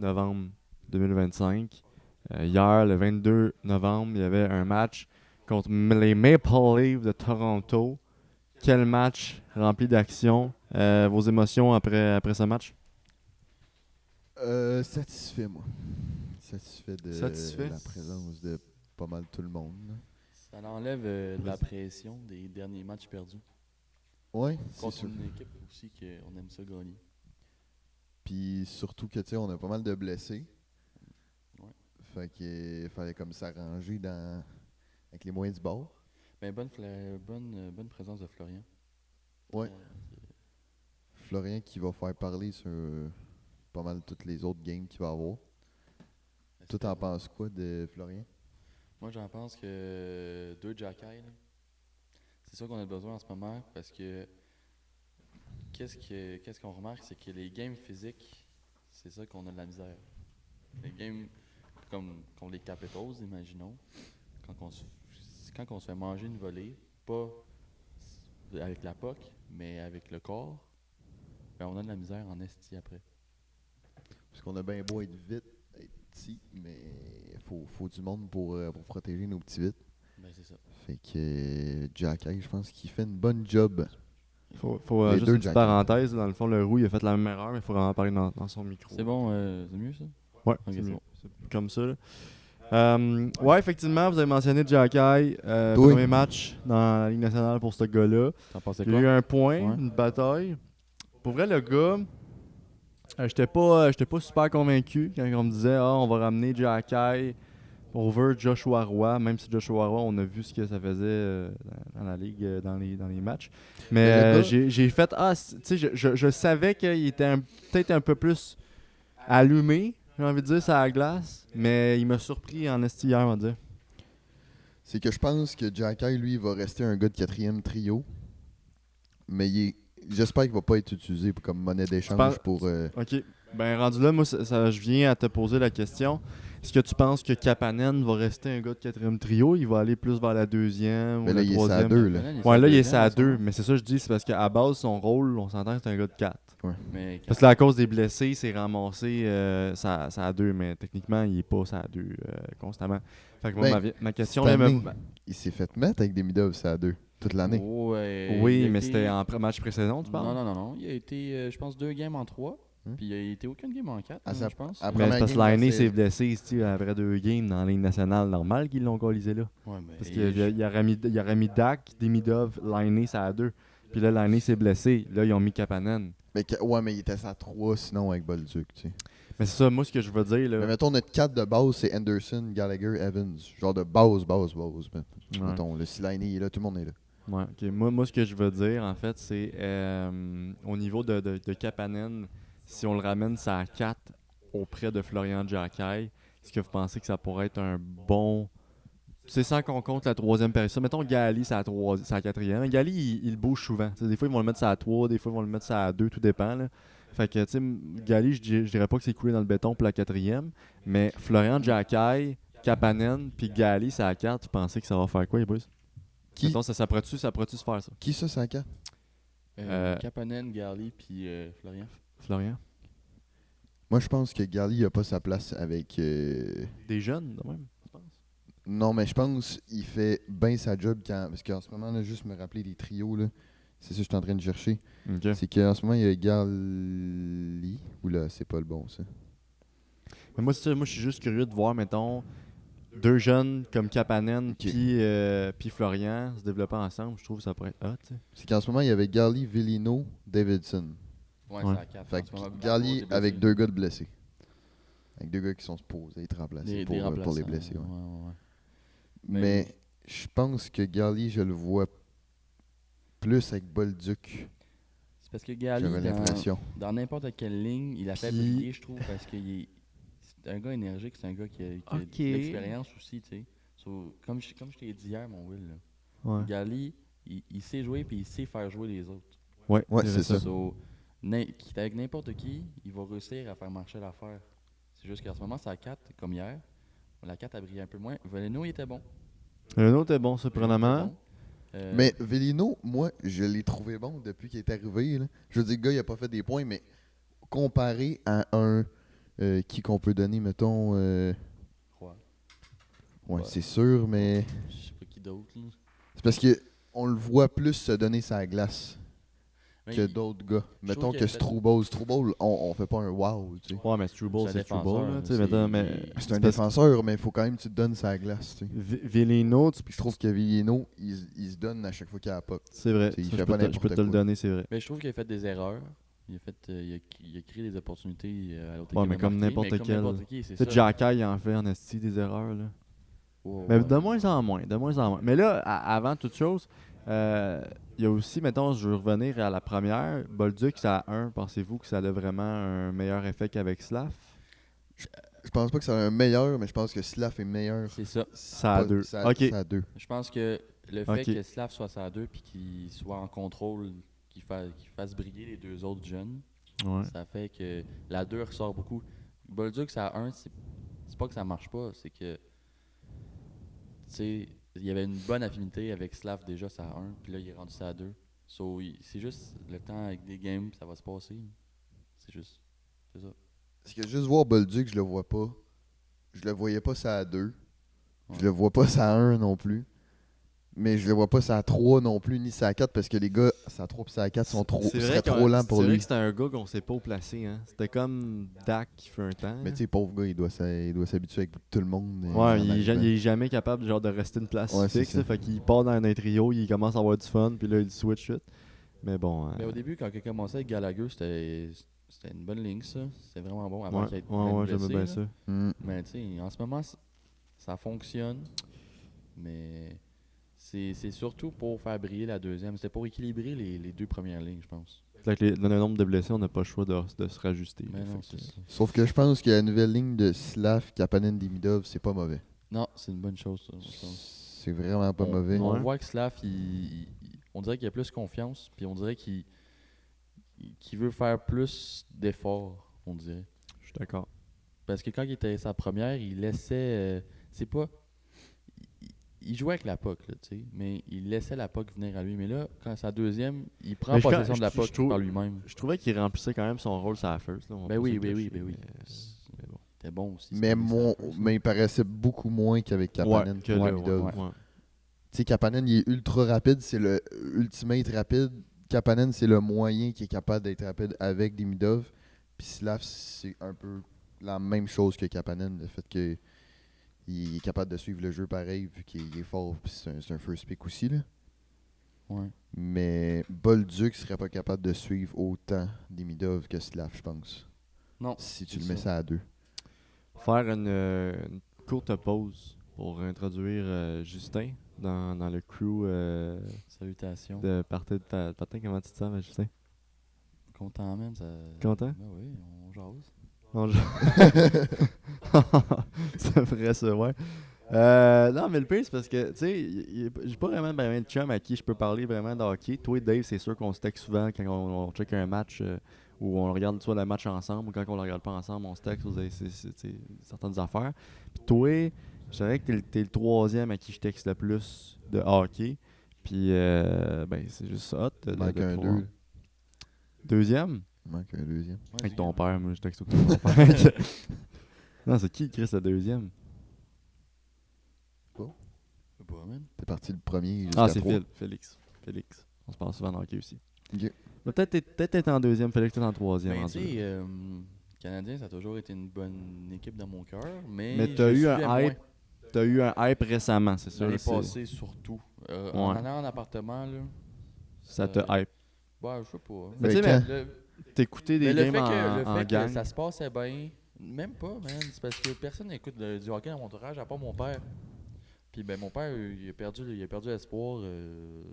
novembre 2025. Hier, le 22 novembre, il y avait un match contre les Maple Leafs de Toronto. Quel match rempli d'action. Vos émotions après ce match? Satisfait, moi. Satisfait de Satisfait? la présence de pas mal tout le monde. Ça enlève de la pression des derniers matchs perdus. Ouais, c'est Contre sûr. une équipe aussi qu'on aime ça gagner. Puis surtout que, tu sais, on a pas mal de blessés. Ouais. Fait qu'il fallait comme s'arranger avec les moyens du bord. Ben, bonne présence de Florian. Ouais. Euh, Florian qui va faire parler sur pas mal toutes les autres games qu'il va avoir. Toi, t'en penses quoi de Florian? Moi, j'en pense que deux Jacky, là, c'est ça qu'on a besoin en ce moment parce que qu'est-ce qu'on remarque, c'est que les games physiques, c'est ça qu'on a de la misère. Les games comme contre les Capitals, imaginons, quand on se fait manger une volée, pas avec la puck, mais avec le corps, ben on a de la misère en esti après. Parce qu'on a bien beau être vite, être petit, mais faut du monde pour protéger nos petits vites. Ben c'est ça. Fait que Jack Hay, je pense qu'il fait une bonne job. Faut Les juste deux une petite Jacky. parenthèse. Dans le fond, le roux, il a fait la même erreur, mais il faut vraiment parler dans son micro. C'est bon, c'est mieux ça? Ouais, Ok, c'est c'est mieux. bon. C'est comme ça. Là. Ouais, effectivement, vous avez mentionné Jacky. Oui. Premier match dans la Ligue nationale pour ce gars-là. T'en pensais Il y a eu quoi? un point, Ouais. une bataille. Pour vrai, le gars, j'étais pas super convaincu quand on me disait on va ramener Jacky over Joshua Roy, même si Joshua Roy, on a vu ce que ça faisait dans la ligue, dans les matchs. Mais Mais le gars- j'ai fait tu sais, je savais qu'il était peut-être un peu plus allumé, j'ai envie de dire, sur la glace, mais il m'a surpris en esti hier, on va dire. C'est que je pense que Jack Hay, lui, va rester un gars de 4e trio. Mais j'espère qu'il va pas être utilisé comme monnaie d'échange penses- pour. Ok, ben rendu là, moi, je viens à te poser la question. Est-ce que tu penses que Kapanen va rester un gars de 4e trio? Il va aller plus vers la 2e Mais ou là, la il est à 3e? 2, là. Ouais, là, il est à 2, mais c'est ça que je dis, c'est parce qu'à base, son rôle, on s'entend que c'est un gars de 4. Mais Parce que là, à cause des blessés, il s'est ramassé ça à 2, mais techniquement, il est pas ça à 2 constamment. Fait que moi, Ben, ma question cette là, année, il s'est fait mettre avec des mid-ups à 2 toute l'année. oui, mais c'était en match précédent, tu parles? Non. Il a été, je pense, 2 games en 3. Puis il a été aucune game en 4, À je pense. à Mais c'est première parce que game de la Lainé série. s'est blessé c'est-tu, après 2 games dans la Ligue nationale. Normal qu'ils l'ont coalisé là. Ouais, mais Parce qu'il aurait mis Dak, Demidov, Lainé, ça à 2. Puis là, Lainé s'est blessé. Là, ils ont mis Kapanen. Ouais, mais il était à 3 sinon avec Bolduc, tu sais. Mais c'est ça, moi, ce que je veux dire, Mais là. mettons, notre 4 de base, c'est Anderson, Gallagher, Evans. Genre de base. Ouais. Mettons, le si Lainé est là, tout le monde est là. Ouais, ok. Moi, ce que je veux dire, en fait, c'est au niveau de Kapanen, si on le ramène ça à 4 auprès de Florian Jacky, est-ce que vous pensez que ça pourrait être un bon. C'est sans qu'on compte la 3e période. Mettons Gali, c'est la 4e. Gali, il bouge souvent. T'sais, des fois, ils vont le mettre ça à 3, des fois, ils vont le mettre ça à 2, tout dépend. Là. Fait que, tu sais, Gali, je dirais pas que c'est coulé dans le béton pour la 4e, mais Florian Jacky, Kapanen, puis Gali, c'est à 4. Tu pensais que ça va faire quoi, les boys? Qui, Mettons, ça pourrait-tu se faire, ça? qui ça, c'est à 4? Kapanen, Garly, puis Florian. Florian? Moi, je pense que Gally a pas sa place avec. Des jeunes, de même, je pense. Non, mais je pense qu'il fait bien sa job quand. Parce qu'en ce moment, là, juste me rappeler des trios, là. C'est ça que je suis en train de chercher. OK. C'est qu'en ce moment, il y a Gally. Oula, c'est pas le bon, ça. Mais moi, je suis juste curieux de voir, mettons, 2 jeunes comme Kapanen puis Florian se développer ensemble. Je trouve que ça pourrait être hot, tu sais. C'est qu'en ce moment, il y avait Gally, Vellino, Davidson. Ouais, Ouais. c'est à 4. Fait que Gally avec 2 gars de blessés. Avec 2 gars qui sont supposés être remplacés pour les blessés. Ouais. Ouais. Mais je pense que Gally, je le vois plus avec Bolduc. C'est parce que Garly, J'avais l'impression. dans n'importe quelle ligne, il a fait Puis- briller, je trouve, parce que c'est un gars énergique, c'est un gars qui a Ok. de l'expérience aussi, tu sais. So, comme je t'ai dit hier, mon Will, là, Ouais, Garly, il sait jouer puis il sait faire jouer les autres. ouais, Ouais, je c'est dirais ça. So, qu'il est avec n'importe qui, il va réussir à faire marcher l'affaire. C'est juste qu'en ce moment, c'est à 4, comme hier. La 4 a brillé un peu moins. Veleno, il était bon. Un autre est bon, Il était surprenamment. bon. Mais Vellino, moi, je l'ai trouvé bon depuis qu'il est arrivé. Là. Je veux dire, le gars, il a pas fait des points, mais comparé à un Qui qu'on peut donner, mettons. Roy. Ouais, Ouais. c'est sûr, mais. Je sais pas qui d'autre. Là. C'est parce que on le voit plus se donner sa glace Mais que il- d'autres gars. Mettons qu'il que a fait- Struble. Struble, on fait pas un wow, tu sais. Ouais, mais Struble, C'est un c'est Struble, défenseur, là, tu sais, c'est- mettons, mais... il- C'est un parce- défenseur, mais il faut quand même que tu te donnes sa glace, tu sais. Villino, Puis je trouve que Villino, il se donne à chaque fois qu'il a la puck. c'est vrai, Il ça, fait je pas peux te n'importe le quoi. donner, c'est vrai. Mais je trouve qu'il a fait des erreurs. Il a créé des opportunités à l'autre Ouais, équipe mais de comme marquer, n'importe mais comme quel. n'importe qui, c'est Tu sais, ça. Jacky, il en fait en esti des erreurs, là. Ouais, Mais ouais. de moins en moins, de moins en moins. Mais là, avant toute chose, il y a aussi, mettons, je veux revenir à la première. Bolduc, c'est à 1. Pensez-vous que ça a vraiment un meilleur effet qu'avec Slav? Je pense pas que c'est un meilleur, mais je pense que Slav est meilleur. C'est ça. Ça a Pas- 2. Ça, Ok. ça a 2. Je pense que le fait Ok. que Slav soit à 2 puis qu'il soit en contrôle, qu'il fasse briller les deux autres jeunes, Ouais. ça fait que la 2 ressort beaucoup. Bolduc, c'est à 1, c'est pas que ça marche pas, c'est que tu sais, il y avait une bonne affinité avec Slav déjà, ça à 1, puis là il est rendu ça à 2. C'est juste le temps avec des games, ça va se passer. C'est ça. Parce que juste voir Bolduc, je le vois pas. Je le voyais pas ça à 2. Ouais. Je le vois pas ça à 1 non plus. Mais je le vois pas ça à 3 non plus, ni ça à 4, parce que les gars, ça à 3 et ça à 4 seraient trop lents pour C'est vrai lui. que c'était un gars qu'on sait pas où placer. Hein. C'était comme Dak qui fait un temps. Mais tu sais, pauvre gars, il doit s'habituer avec tout le monde. Ouais, il est jamais capable genre, de rester une place Ouais, c'est fixe. ça. Là, fait qu'il part dans un trio, il commence à avoir du fun, puis là, il switch it. Mais bon. Mais au début, quand il a commencé avec Gallagher, c'était une bonne ligne, ça. C'était vraiment bon avant qu'il ait été ouais, j'aimais blessé, bien là. ça. Mm. Mais tu sais, en ce moment, ça fonctionne. Mais c'est surtout pour faire briller la deuxième. C'était pour équilibrer les deux premières lignes, je pense. Fait que dans le nombre de blessés, on n'a pas le choix de se rajuster. Mais là. non, Fait que- c'est ça. Sauf que je pense que la nouvelle ligne de Slav, Kapanen, Demidov, c'est pas mauvais. Non, c'est une bonne chose, ça. je pense. C'est vraiment pas on, mauvais. On Ouais. voit que Slav, on dirait qu'il a plus confiance, puis on dirait qu'il veut faire plus d'efforts, on dirait. Je suis d'accord. Parce que quand il était sa première, il laissait. C'est pas. Il jouait avec la POC, là, tu sais, mais il laissait la POC venir à lui. Mais là, quand sa deuxième, il prend Mais possession de la je POC trouve- par lui-même. Je trouvais qu'il remplissait quand même son rôle sur la first. Là, on va Ben pas oui, se le ben oui, cacher, ben oui. mais bon. C'était bon aussi. Mais, mais il paraissait beaucoup moins qu'avec Kapanen Ouais, que que là, Demidov. ouais. Tu sais, Kapanen, il est ultra rapide, c'est le ultimate rapide. Kapanen, c'est le moyen qui est capable d'être rapide avec Demidov. Puis Slav, c'est un peu la même chose que Kapanen, le fait que il est capable de suivre le jeu pareil vu qu'il est fort. Puis c'est un first pick aussi, là. Ouais. Mais Bolduc serait pas capable de suivre autant Demidov que Slav, je pense. Non. Si tu c'est le mets ça à 2. Faire une courte pause pour introduire Justin dans le crew Salutations. de partir de patin. Comment tu te sens, Justin? Content, man. Ça... Content? Ben oui, on jase. C'est vrai, ça, ouais. Non, mais le pire, c'est parce que, tu sais, j'ai pas vraiment ben de chum à qui je peux parler vraiment de hockey. Toi et Dave, c'est sûr qu'on se texte souvent quand on check un match ou on regarde soit le match ensemble ou quand on le regarde pas ensemble, on se texte sur certaines affaires. Puis toi, je dirais que t'es le troisième à qui je texte le plus de hockey. Puis, ben, c'est juste hot. Il manque un pouvoir- 2. Deuxième? Il manque un deuxième. Ouais, Avec dis- ton père, moi je texte tout le temps ton père. Non, c'est qui Chris le deuxième? Je sais pas, man. T'es parti le premier jusqu'à Ah, c'est 3. Félix. On se parle souvent dans le hockey aussi. Ok. Mais peut-être être en deuxième, Félix peut-être en troisième. Ben, en tu deux. sais, Canadien, ça a toujours été une bonne équipe dans mon cœur. Mais t'as je eu un suivais moins. hype. T'as eu un hype récemment, c'est ça? L'année là, c'est- passée, surtout. En Ouais. allant en appartement, là. Ça te hype. Ouais, je sais pas. Mais tu sais, Fait mais Le, t'écoutais des mais le games fait, que, en le fait gang. que ça se passait bien, même pas, man. C'est parce que personne n'écoute du hockey dans mon entourage, à part mon père. Puis ben mon père, il a perdu espoir,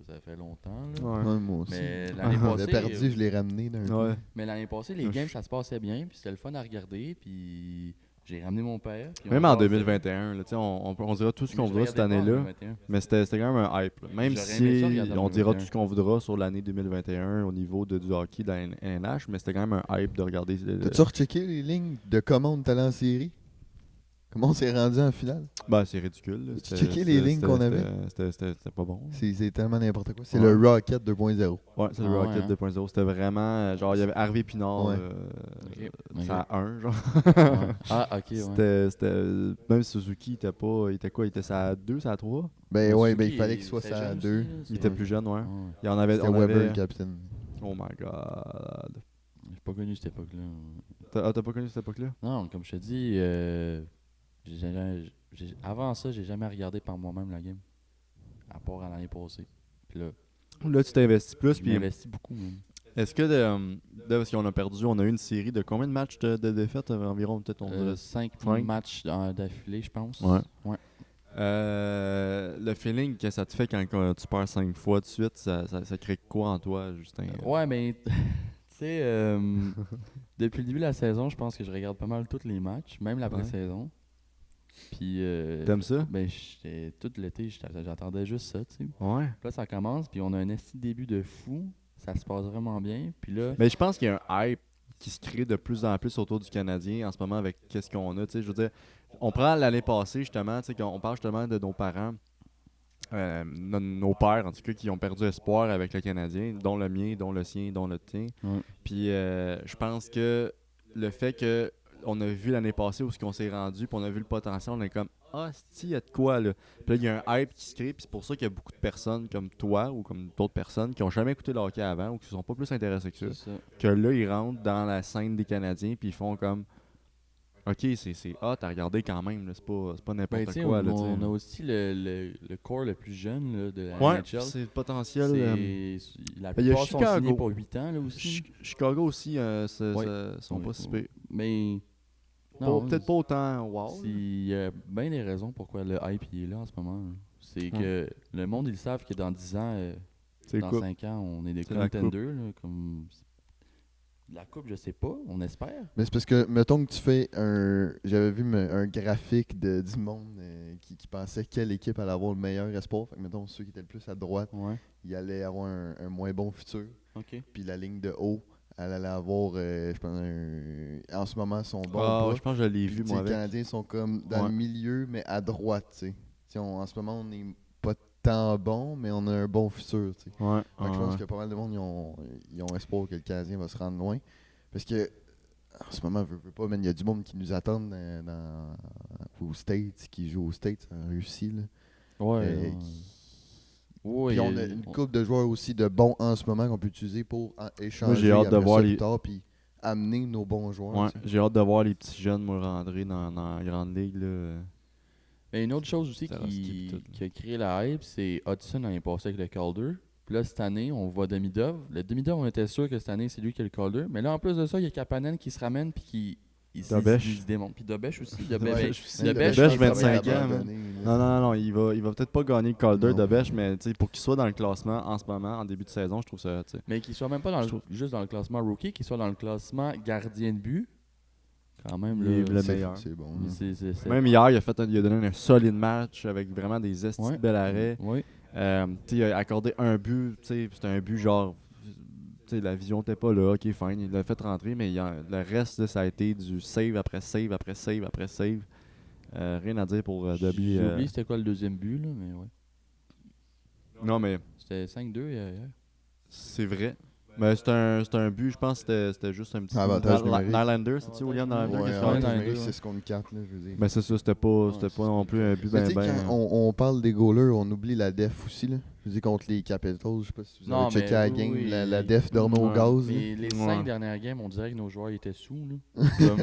ça fait longtemps. Là. Ouais. Ouais, moi aussi. Mais Ah, l'année Je l'ai passée, perdu, je l'ai ramené d'un coup. Ouais. mais l'année passée, les games, ça se passait bien, puis c'était le fun à regarder, puis j'ai ramené mon père. puis Même on en jasait. 2021, là, tu sais, on dira tout ce Mais qu'on je voudra cette regardais pas en année-là. 2021. Mais c'était quand même un hype. Là. Même J'aurais aimé si ça regarder en on dira 2021. tout ce qu'on voudra sur l'année 2021 au niveau du hockey de la NH, mais c'était quand même un hype de regarder. T'as-tu rechecké les lignes de comment on est allé en série? Comment on s'est rendu en finale? Ben, c'est ridicule. Là. Tu checké les lignes qu'on avait? C'était pas bon. C'est tellement n'importe quoi. C'est Ouais. le Rocket 2.0. Ouais, c'est le Ah, Rocket ouais, hein. 2.0. C'était vraiment. Genre, il y avait Harvey Pinard. Ouais. Ok. Ça a 1, genre. Ouais. Ah, ok, ouais. C'était. Même Suzuki, il était pas. Il était quoi? Il était ça à 2, ça à 3? Ben Suzuki, ouais, ben il fallait qu'il soit c'était ça à jeune 2. aussi, là, Il était plus jeune, ouais. Ouais. Il y en avait. C'était On Weber avait... le capitaine. Oh my god. J'ai pas connu cette époque-là. T'as pas connu cette époque-là? Non, comme je te dis, avant ça, j'ai jamais regardé par moi-même la game. À part à l'année passée. Puis là, Là, tu t'es investi plus. je Puis m'investis beaucoup, même. est-ce que, parce qu'on a perdu, on a eu une série de combien de matchs de défaites environ? Peut-être on dirait 5 cinq. matchs d'affilée, je pense. Ouais. Ouais. Le feeling que ça te fait quand tu perds 5 fois de suite, ça crée quoi en toi, Justin? Ouais, mais tu sais, depuis le début de la saison, je pense que je regarde pas mal tous les matchs, même la pré-saison. Puis, T'aimes ça? ben, tout l'été, j'attendais juste ça, tu sais. Ouais. Puis là, ça commence, puis on a un esti début de fou. Ça se passe vraiment bien. Puis là, Mais je pense qu'il y a un hype qui se crée de plus en plus autour du Canadien en ce moment avec qu'est-ce qu'on a. Tu sais, je veux dire, on prend l'année passée justement, tu sais, on parle justement de nos parents, nos pères en tout cas, qui ont perdu espoir avec le Canadien, dont le mien, dont le sien, dont le tien. Ouais. Puis je pense que le fait que on a vu l'année passée où on s'est rendu, puis on a vu le potentiel, on est comme ah, il y a de quoi là. Puis là, il y a un hype qui se crée, puis c'est pour ça qu'il y a beaucoup de personnes comme toi ou comme d'autres personnes qui n'ont jamais écouté le hockey avant ou qui ne sont pas plus intéressés que ça. c'est ça. Que là, ils rentrent dans la scène des Canadiens, puis ils font comme ok, c'est hot à regarder quand même, là. C'est pas Ben, n'importe tu sais, quoi. on, Là, on a aussi le corps le plus jeune là, de la ouais, NHL. c'est le potentiel. La ben, il y a plupart sont Chicago. signés pour 8 ans là, aussi. Chicago aussi Ouais. sont pas si pires. Mais Peut-être pas autant wow. il y a bien des raisons pourquoi le hype il est là en ce moment. Là. C'est que le monde, ils savent que dans 10 ans, C'est dans coupe. 5 ans, on est des C'est la coupe. contenders. Là, comme... La coupe, je sais pas, on espère. Mais c'est parce que, mettons que tu fais un. J'avais vu un graphique du monde qui pensait quelle équipe allait avoir le meilleur espoir. Fait que, mettons, ceux qui étaient le plus à droite, Ouais. ils allaient avoir un moins bon futur. OK. Puis la ligne de haut, elle allait avoir, je pense, en ce moment, son bon Ah, bas. je pense que je l'ai Puis, vu, tu sais, moi, les avec. Canadiens sont comme dans Ouais. le milieu, mais à droite, tu sais. Tu sais, en ce moment, on n'est pas tant bon, mais on a un bon futur, tu sais. Ouais. Fait que je pense que pas mal de monde ils ont espoir que le Canadien va se rendre loin. Parce que en ce moment, veut pas, il y a du monde qui nous attend aux States, qui joue aux States en Russie. Là. Ouais. Oui. Puis on a une couple de joueurs aussi de bons en ce moment qu'on peut utiliser pour échanger j'ai hâte de après voir ça les- plus tard, puis amener nos bons joueurs. Ouais, tu sais. j'ai hâte de voir les petits jeunes me rentrer dans la grande ligue. Là. Mais une autre chose aussi Ça reste qui, tout, qui a créé la hype, c'est Hudson l'année passée avec le Calder. Puis là, cette année, on voit Demidov. Le Demidov, on était sûr que cette année, c'est lui qui a le Calder. Mais là, en plus de ça, il y a Kapanen qui se ramène puis qui Dobèche. il se démonte. Puis Dobèche aussi. Dobèche aussi. Dobèche, Dobèche, je pense, 25 ça va ans, abandonner, Non, là. non, il va peut-être pas gagner le Calder Non. de Bèche, mais tu sais, pour qu'il soit dans le classement en ce moment, en début de saison, je trouve ça. Tu sais. Mais qu'il soit même pas dans Je trouve- juste dans le classement rookie, qu'il soit dans le classement gardien de but. Quand même, Il est là, le C'est- meilleur. C'est bon. mais là. c'est- Même hier, il a donné un solide match avec vraiment des estis Ouais. de bel arrêt. Oui. Tu sais, il a accordé un but, tu sais, c'était un but genre. Tu sais, la vision n'était pas là, ok, fine, il l'a fait rentrer, mais le reste, là, ça a été du save après save après save après save. Rien à dire pour Dobby. J'ai oublié c'était quoi le deuxième but, là, mais ouais. Non, mais C'était 5-2 hier. c'est vrai. Mais c'est un but, je pense que c'était juste un petit. Avantage numérique. Nylander, c'est-tu William Nylander Ouais, qui a ouais, scoré? ouais, ouais, ouais. 6 contre 4, là, je veux dire. Ben c'est ça, c'était pas non plus un but Mais ben tu sais, quand on parle des goalers, on oublie la def aussi. Là. Je veux dire, contre les Capitals, je sais pas si vous Non, avez checké mais la oui, game, oui. la def dormait au Ouais. gaz. là. Mais les Ouais. 5 dernières games, on dirait que nos joueurs étaient sous. Là. Comme,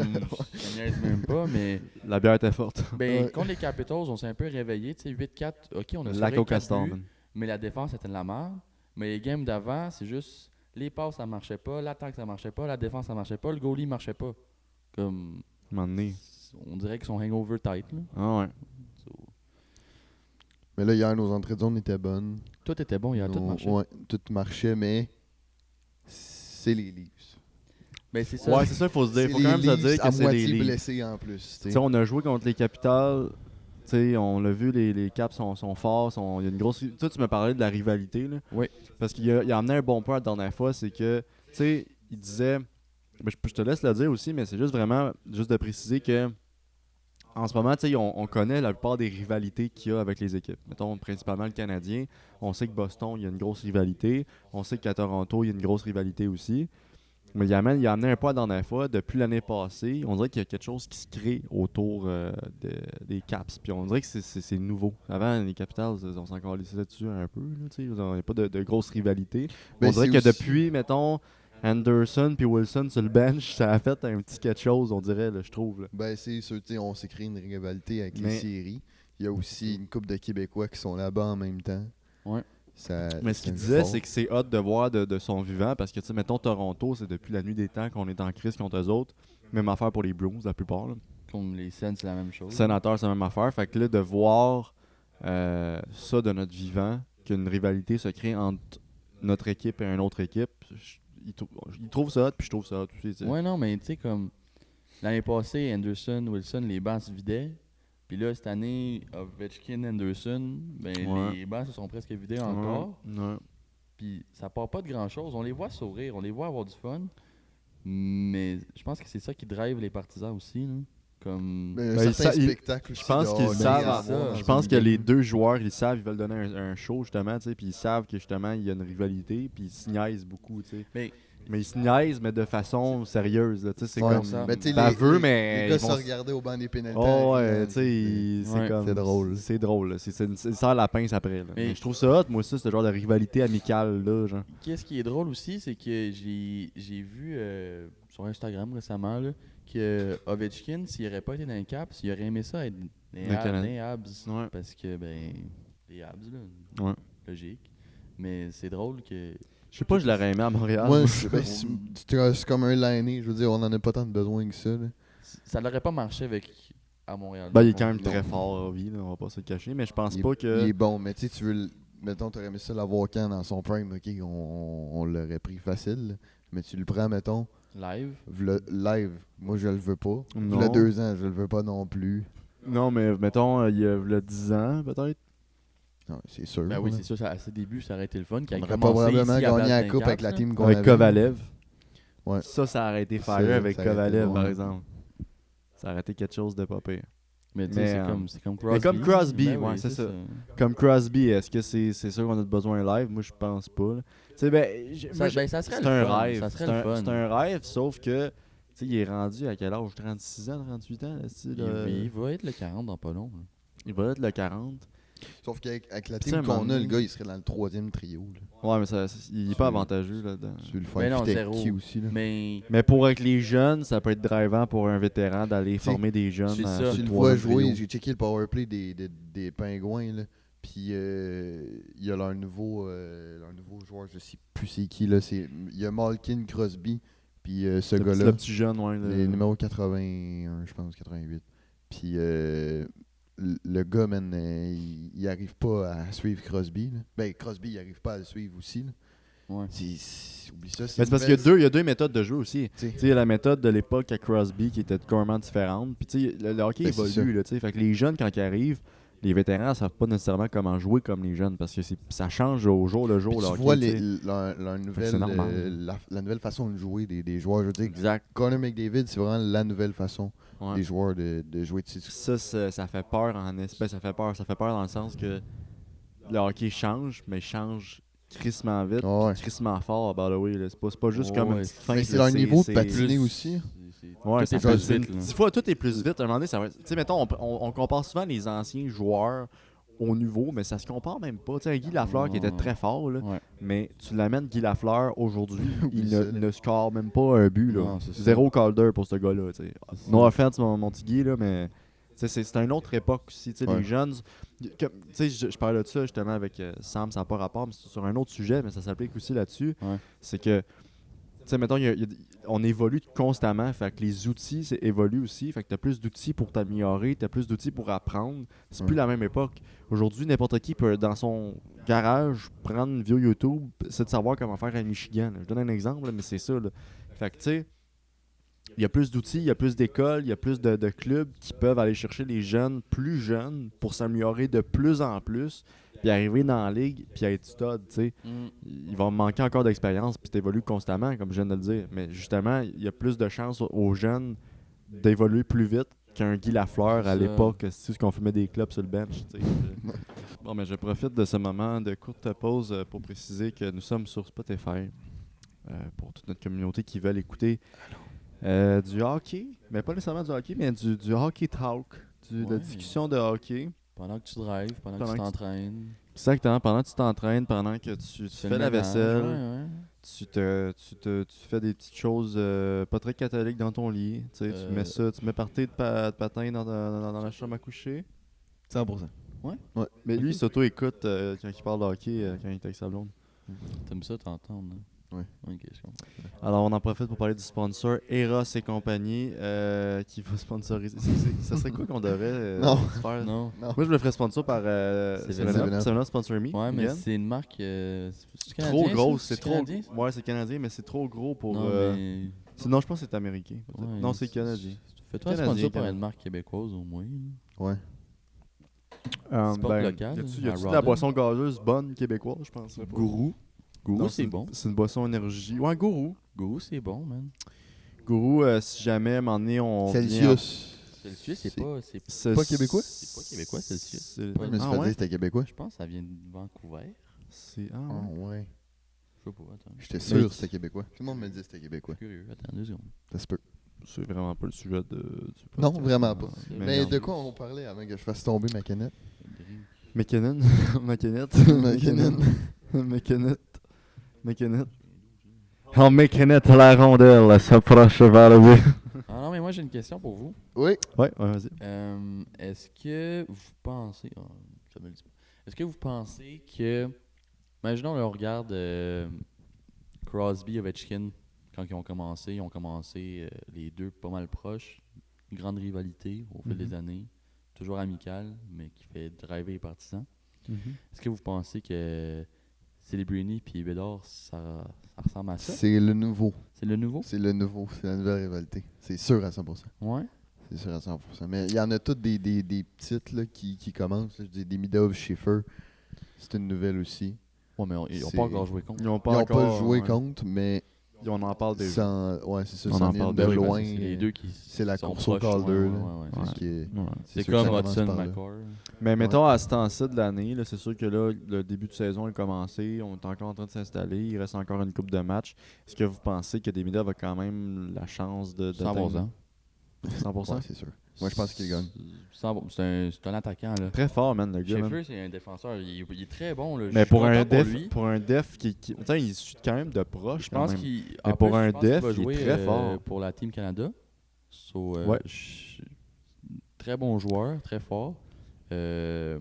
je niaise même pas, mais la bière était forte. ben, Ouais. contre les Capitals, on s'est un peu réveillé. 8-4, ok, on a La sauvé Coca 4 Star, buts, man. mais la défense était de la merde. Mais les games d'avant, c'est juste les passes, ça marchait pas, l'attaque, ça marchait pas, la défense, ça marchait pas, le goalie marchait pas. Comme, Un moment donné. on dirait qu'ils sont hangover tight. Là. Ah ouais. So, Mais là, hier, nos entrées de zone étaient bonnes. tout était bon, il y a tout Nos- marché. Ouais, tout marchait, mais c'est les Leafs. Ben, c'est ça. Ouais, c'est ça, il faut se dire. C'est Il faut les quand même se Leafs dire que à c'est les moitié Leafs. blessés en plus. tu Tu sais. sais, on a joué contre les Capitals. Tu sais, on l'a vu, les Caps sont forts. Il y a une grosse. Tu sais, tu me parlais de la rivalité. Là. Oui. Parce qu'il a amené un bon point la dernière fois, c'est que, tu sais, il disait. Ben, je te laisse le dire aussi, mais c'est juste vraiment, juste de préciser que, en ce moment, tu sais, on connaît la plupart des rivalités qu'il y a avec les équipes. Mettons, principalement le Canadien. On sait que Boston, il y a une grosse rivalité. On sait qu'à Toronto, il y a une grosse rivalité aussi. Mais il a amené un pas la dernière fois. Depuis l'année passée, on dirait qu'il y a quelque chose qui se crée autour des Caps. Puis on dirait que c'est nouveau. Avant, les Capitals, on s'en calissait là-dessus un peu. Là, tu sais, il n'y a pas de grosse rivalité. Ben, On dirait c'est que aussi- depuis, mettons, Anderson puis Wilson sur le bench, ça a fait un petit quelque chose, on dirait, là, je trouve. Là. Ben, c'est sûr, tu sais, on s'est créé une rivalité avec Mais- les séries. Il y a aussi une couple de Québécois qui sont là-bas en même temps. Ouais. Mais ce qu'il disait, c'est que c'est hot de voir de son vivant parce que, tu sais, mettons, Toronto, c'est depuis la nuit des temps qu'on est en crise contre eux autres. Même affaire pour les Blues, la plupart. Là. Comme les Sens, c'est la même chose. Sénateur, c'est la même affaire. Fait que là, de voir ça de notre vivant, qu'une rivalité se crée entre notre équipe et une autre équipe, il trouve ça hot, puis je trouve ça hot aussi. Tu sais. Ouais, non, mais tu sais, comme l'année passée, Anderson, Wilson, les bancs se vidaient. Puis là, cette année, Ovechkin, Anderson, ben, Ouais. les bancs se sont presque vidés encore. Ouais. Puis ça part pas de grand chose. On les voit sourire, on les voit avoir du fun. Mais je pense que c'est ça qui drive les partisans aussi. Là. Comme. Ben, Ben, un certain ils- spectacle Je aussi pense de qu'ils hockey savent. à avoir dans Je pense une que les game. deux joueurs, ils savent, ils veulent donner un show justement, tu sais, puis ils savent que justement il y a une rivalité, puis ils se niaisent beaucoup, tu sais. Mais ils se niaisent, mais de façon sérieuse, là, tu sais, c'est Ouais, comme ça. ben, tu sais, baveux, les mais gars ils se vont regardaient au banc des pénalités. Oh en ouais, riant, tu sais, c'est Ouais. comme C'est drôle. C'est drôle, là. C'est ça la pince après. Là. Mais- Mais je trouve ça hot, moi aussi, ce genre de rivalité amicale là, genre. Qu'est-ce qui est drôle aussi, c'est que j'ai vu sur Instagram récemment là, que Ovechkin, s'il n'aurait pas été dans les Caps, il aurait aimé ça être dans les Habs. Ouais. Parce que, ben, les Habs, là, Ouais. logique. Mais c'est drôle que. Je sais pas, je l'aurais aimé à Montréal. Moi, moi. c'est comme un liné. Je veux dire, on en a pas tant de besoin que ça. Là. Ça n'aurait pas marché avec à Montréal. Ben, il est quand même Non. très fort, oui, là, on va pas se le cacher, mais je pense Il est- pas Il que. est bon, mais tu sais, tu veux. Mettons, t'aurais aimé ça l'avoir quand dans son prime, ok, on l'aurait pris facile. Là. Mais tu le prends, mettons, Live. live. Moi, je le veux pas. Non. Il y a 2 ans, je le veux pas non plus. Non, mais mettons, il y a 10 ans, peut-être. Non, c'est sûr. Ben oui, là. c'est sûr, à ses débuts, ça aurait été le fun. On n'aurait pas probablement gagné la coupe avec la team qu'on Avec avait. Kovalev. Ouais. Ça aurait été Ça, fire avec ça aurait été Kovalev, bon. par exemple. Ça aurait été quelque chose de pas pire. Mais tu sais, Mais, c'est comme Crosby. comme Crosby, Ben ouais, oui, c'est ça. Comme Crosby, est-ce que c'est sûr qu'on a besoin de live? Moi, je pense pas. là. Tu sais, Ça serait c'est le un fun, rêve. ça serait C'est le un, fun. c'est un rêve, sauf que, tu sais, il est rendu à quel âge? 36 ans, 38 ans? Il va être le 40 dans pas long. là. Il va être le 40. Sauf qu'avec la Tu sais, team à un moment qu'on a, le donné- gars, il serait dans le 3e trio. Là. Ouais, mais il est pas C'est- avantageux là-dedans. Tu veux le Mais faire non, fitter avec zéro. qui aussi. Là. Mais pour avec les jeunes, ça peut être drivant pour un vétéran d'aller sais, former des jeunes. c'est ça. sur Tu le le vois troisième jouer, trio. j'ai checké le powerplay des Pingouins, là. Puis il y a leur nouveau joueur, je sais plus c'est qui, là. Il y a Malkin, Crosby, puis ce Le gars-là, petit jeune, ouais. les numéros 81, je pense, 88. Puis le gars, man, il arrive pas à suivre Crosby. Là. Ben, Crosby, il arrive pas à le suivre aussi. Là. ouais. Oublie ça. Mais c'est parce qu'il y a deux méthodes de jeu aussi. Tu sais. Tu sais, il y a la méthode de l'époque à Crosby qui était complètement différente. Puis tu sais, le hockey Ben, c'est évolue. Là, tu sais. Fait que les jeunes, quand ils arrivent, les vétérans ne savent pas nécessairement comment jouer comme les jeunes parce que ça change au jour le jour. Puis le tu hockey, vois tu sais. leur nouvelle, c'est normal. la nouvelle façon de jouer des joueurs. Je veux dire, Exact. Connor McDavid, c'est vraiment la nouvelle façon Ouais. des joueurs de jouer. Tu sais, Ça fait peur en espèce. Ça fait peur dans le sens que le hockey change, mais change crissement vite, Ah ouais. puis crissement fort, by the way. là. C'est pas juste comme une Ouais, petite fin. mais c'est leur niveau de patiner aussi. Ouais, Tout ça est peut plus vite, là. 10 fois, tout est plus vite. À un moment donné, ça va. Tu sais, mettons, on compare souvent les anciens joueurs au niveau, mais ça se compare même pas. Tu sais, Guy Lafleur qui était très fort, là, Ouais. mais tu l'amènes Guy Lafleur aujourd'hui, Oublie il ça, ne, là. ne score même pas un but. Là. Non, c'est ça. Zéro Calder pour ce gars-là. tu sais. C'est No ça. offense, mon petit Guy, là, mais tu sais, c'est une autre époque aussi. Tu sais, Ouais. Les jeunes. Tu sais, je parlais de ça justement avec Sam, ça n'a pas rapport, mais c'est sur un autre sujet, mais ça s'applique aussi là-dessus. Ouais. C'est que, tu sais, mettons, on évolue constamment, fait que les outils évoluent aussi, fait que tu as plus d'outils pour t'améliorer, tu as plus d'outils pour apprendre. C'est plus Ouais. la même époque. Aujourd'hui, n'importe qui peut, dans son garage, prendre une vidéo YouTube, c'est de savoir comment faire un Michigan. là. Je donne un exemple, là, mais c'est ça. Là. Fait que, tu sais, il y a plus d'outils, il y a plus d'écoles, il y a plus de clubs qui peuvent aller chercher les jeunes plus jeunes pour s'améliorer de plus en plus, puis arriver dans la ligue, puis être stud, tu sais. Mm. Il va manquer encore d'expérience, puis t'évolues constamment, comme je viens de le dire. Mais justement, il y a plus de chances aux jeunes d'évoluer plus vite qu'un Guy Lafleur à Ça. l'époque, c'est ce qu'on fumait des clubs sur le bench. Tu sais. Bon, mais je profite de ce moment de courte pause pour préciser que nous sommes sur Spotify pour toute notre communauté qui veulent écouter du hockey, mais pas nécessairement du hockey, mais du hockey talk, de Ouais. discussion de hockey. Pendant que tu drives, pendant que Pendant tu que t'entraînes. Exactement, pendant que tu t'entraînes, pendant que tu fais fais le la ménage, vaisselle, ouais. tu fais des petites choses pas très catholiques dans ton lit. Tu sais, tu mets ça, tu mets par terre de patin dans la chambre à coucher. 100%. Mais lui, il s'auto-écoute quand il parle de hockey, quand il est avec sa blonde. T'aimes ça t'entendre, hein? Ouais. Ok, je comprends. Alors, on en profite pour parler du sponsor Eros et compagnie qui va sponsoriser. Ça serait quoi qu'on devrait Non. faire? Non. Non. Moi, je me ferais sponsor par 7-Up. 7-Up Sponsor Me. Ouais, mais again. c'est une marque. C'est Trop canadien, grosse, ça? c'est trop. Canadien, ça? Ouais, c'est canadien, mais c'est trop gros pour. Non, mais. Sinon, je pense que c'est américain. peut-être. Ouais, Non, c'est canadien. Fais-toi un Canadien, sponsor par Canadien. une marque québécoise au moins. là. Ouais. Sport local, Y a-tu à de la Rawdon. boisson gazeuse bonne québécoise, je pense? Gourou. Gourou, Non, c'est bon. C'est une boisson énergie. Ouais, Gourou. Gourou, c'est bon, man. Gourou, si jamais, à un moment donné, on. vient- Celsius. Celsius, C'est- c'est pas québécois? C'est pas québécois, Celsius. C'est- Ouais, je me suis Ah fait dire ouais? que c'était québécois. Je pense que ça vient de Vancouver. C'est. Ah Ah ouais. ouais. Je sais pas, attends. J'étais sûr que c'était québécois. Tout le monde me dit que c'était Je québécois. suis curieux. Attends 2 secondes. Ça se peut. C'est vraiment pas le sujet du Non, podcast, vraiment pas. Mais non. de quoi on parlait avant que je fasse tomber ma canette? McKinnon. McKinnon. McKinnon. McKinnon. McKinnon. En McKinnon, la rondelle s'approche vers le but. Ah non, mais moi j'ai une question pour vous. Oui. Ouais, vas-y. Est-ce que vous pensez. Ça me le dit pas. Est-ce que vous pensez que. Imaginons, là, on regarde Crosby et Ovechkin quand ils ont commencé les deux pas mal proches. Une grande rivalité au fil Mhm. des années. Toujours amicale, mais qui fait driver les partisans. Est-ce que vous pensez que Celebrini et Bédard, ça ressemble à ça? C'est le nouveau. C'est le nouveau? C'est le nouveau. C'est la nouvelle rivalité. C'est sûr à 100%. Ouais. C'est sûr à 100%. Mais il y en a toutes des petites là, qui commencent. Là. Je dis des Midov, Schiffer. C'est une nouvelle aussi. Ouais, mais ils n'ont C'est- pas encore joué contre. Ils n'ont Ils n'ont pas encore, joué ouais. contre, mais On en parle déjà. ouais, c'est ça. On Ça en vient parle de déjà, loin. C'est les deux qui C'est la sont course au proches, Calder. ouais, là. ouais. C'est ce qui est- Ouais. C'est sûr comme que ça commence Hudson par là. McCord. Mais mettons, à ce temps-ci de l'année, là, c'est sûr que là, le début de saison est commencé. On est encore en train de s'installer. Il reste encore une coupe de matchs. Est-ce que vous pensez que Demida a quand même la chance de 100%. 100%? Ouais, c'est sûr. Moi, je pense qu'il gagne. C'est un attaquant, là. Très fort, man, le gars. man. Schaefer, c'est un défenseur. Il est très bon, là. Je Mais suis pour un, content def, lui. pour un def qui putain, il shoot quand même de proche. Je pense quand même. qu'il. Mais en pour plus, un je pense qu'il def, va il est jouer, très fort. pour la Team Canada. Ouais. Très bon joueur, très fort. Tu sais,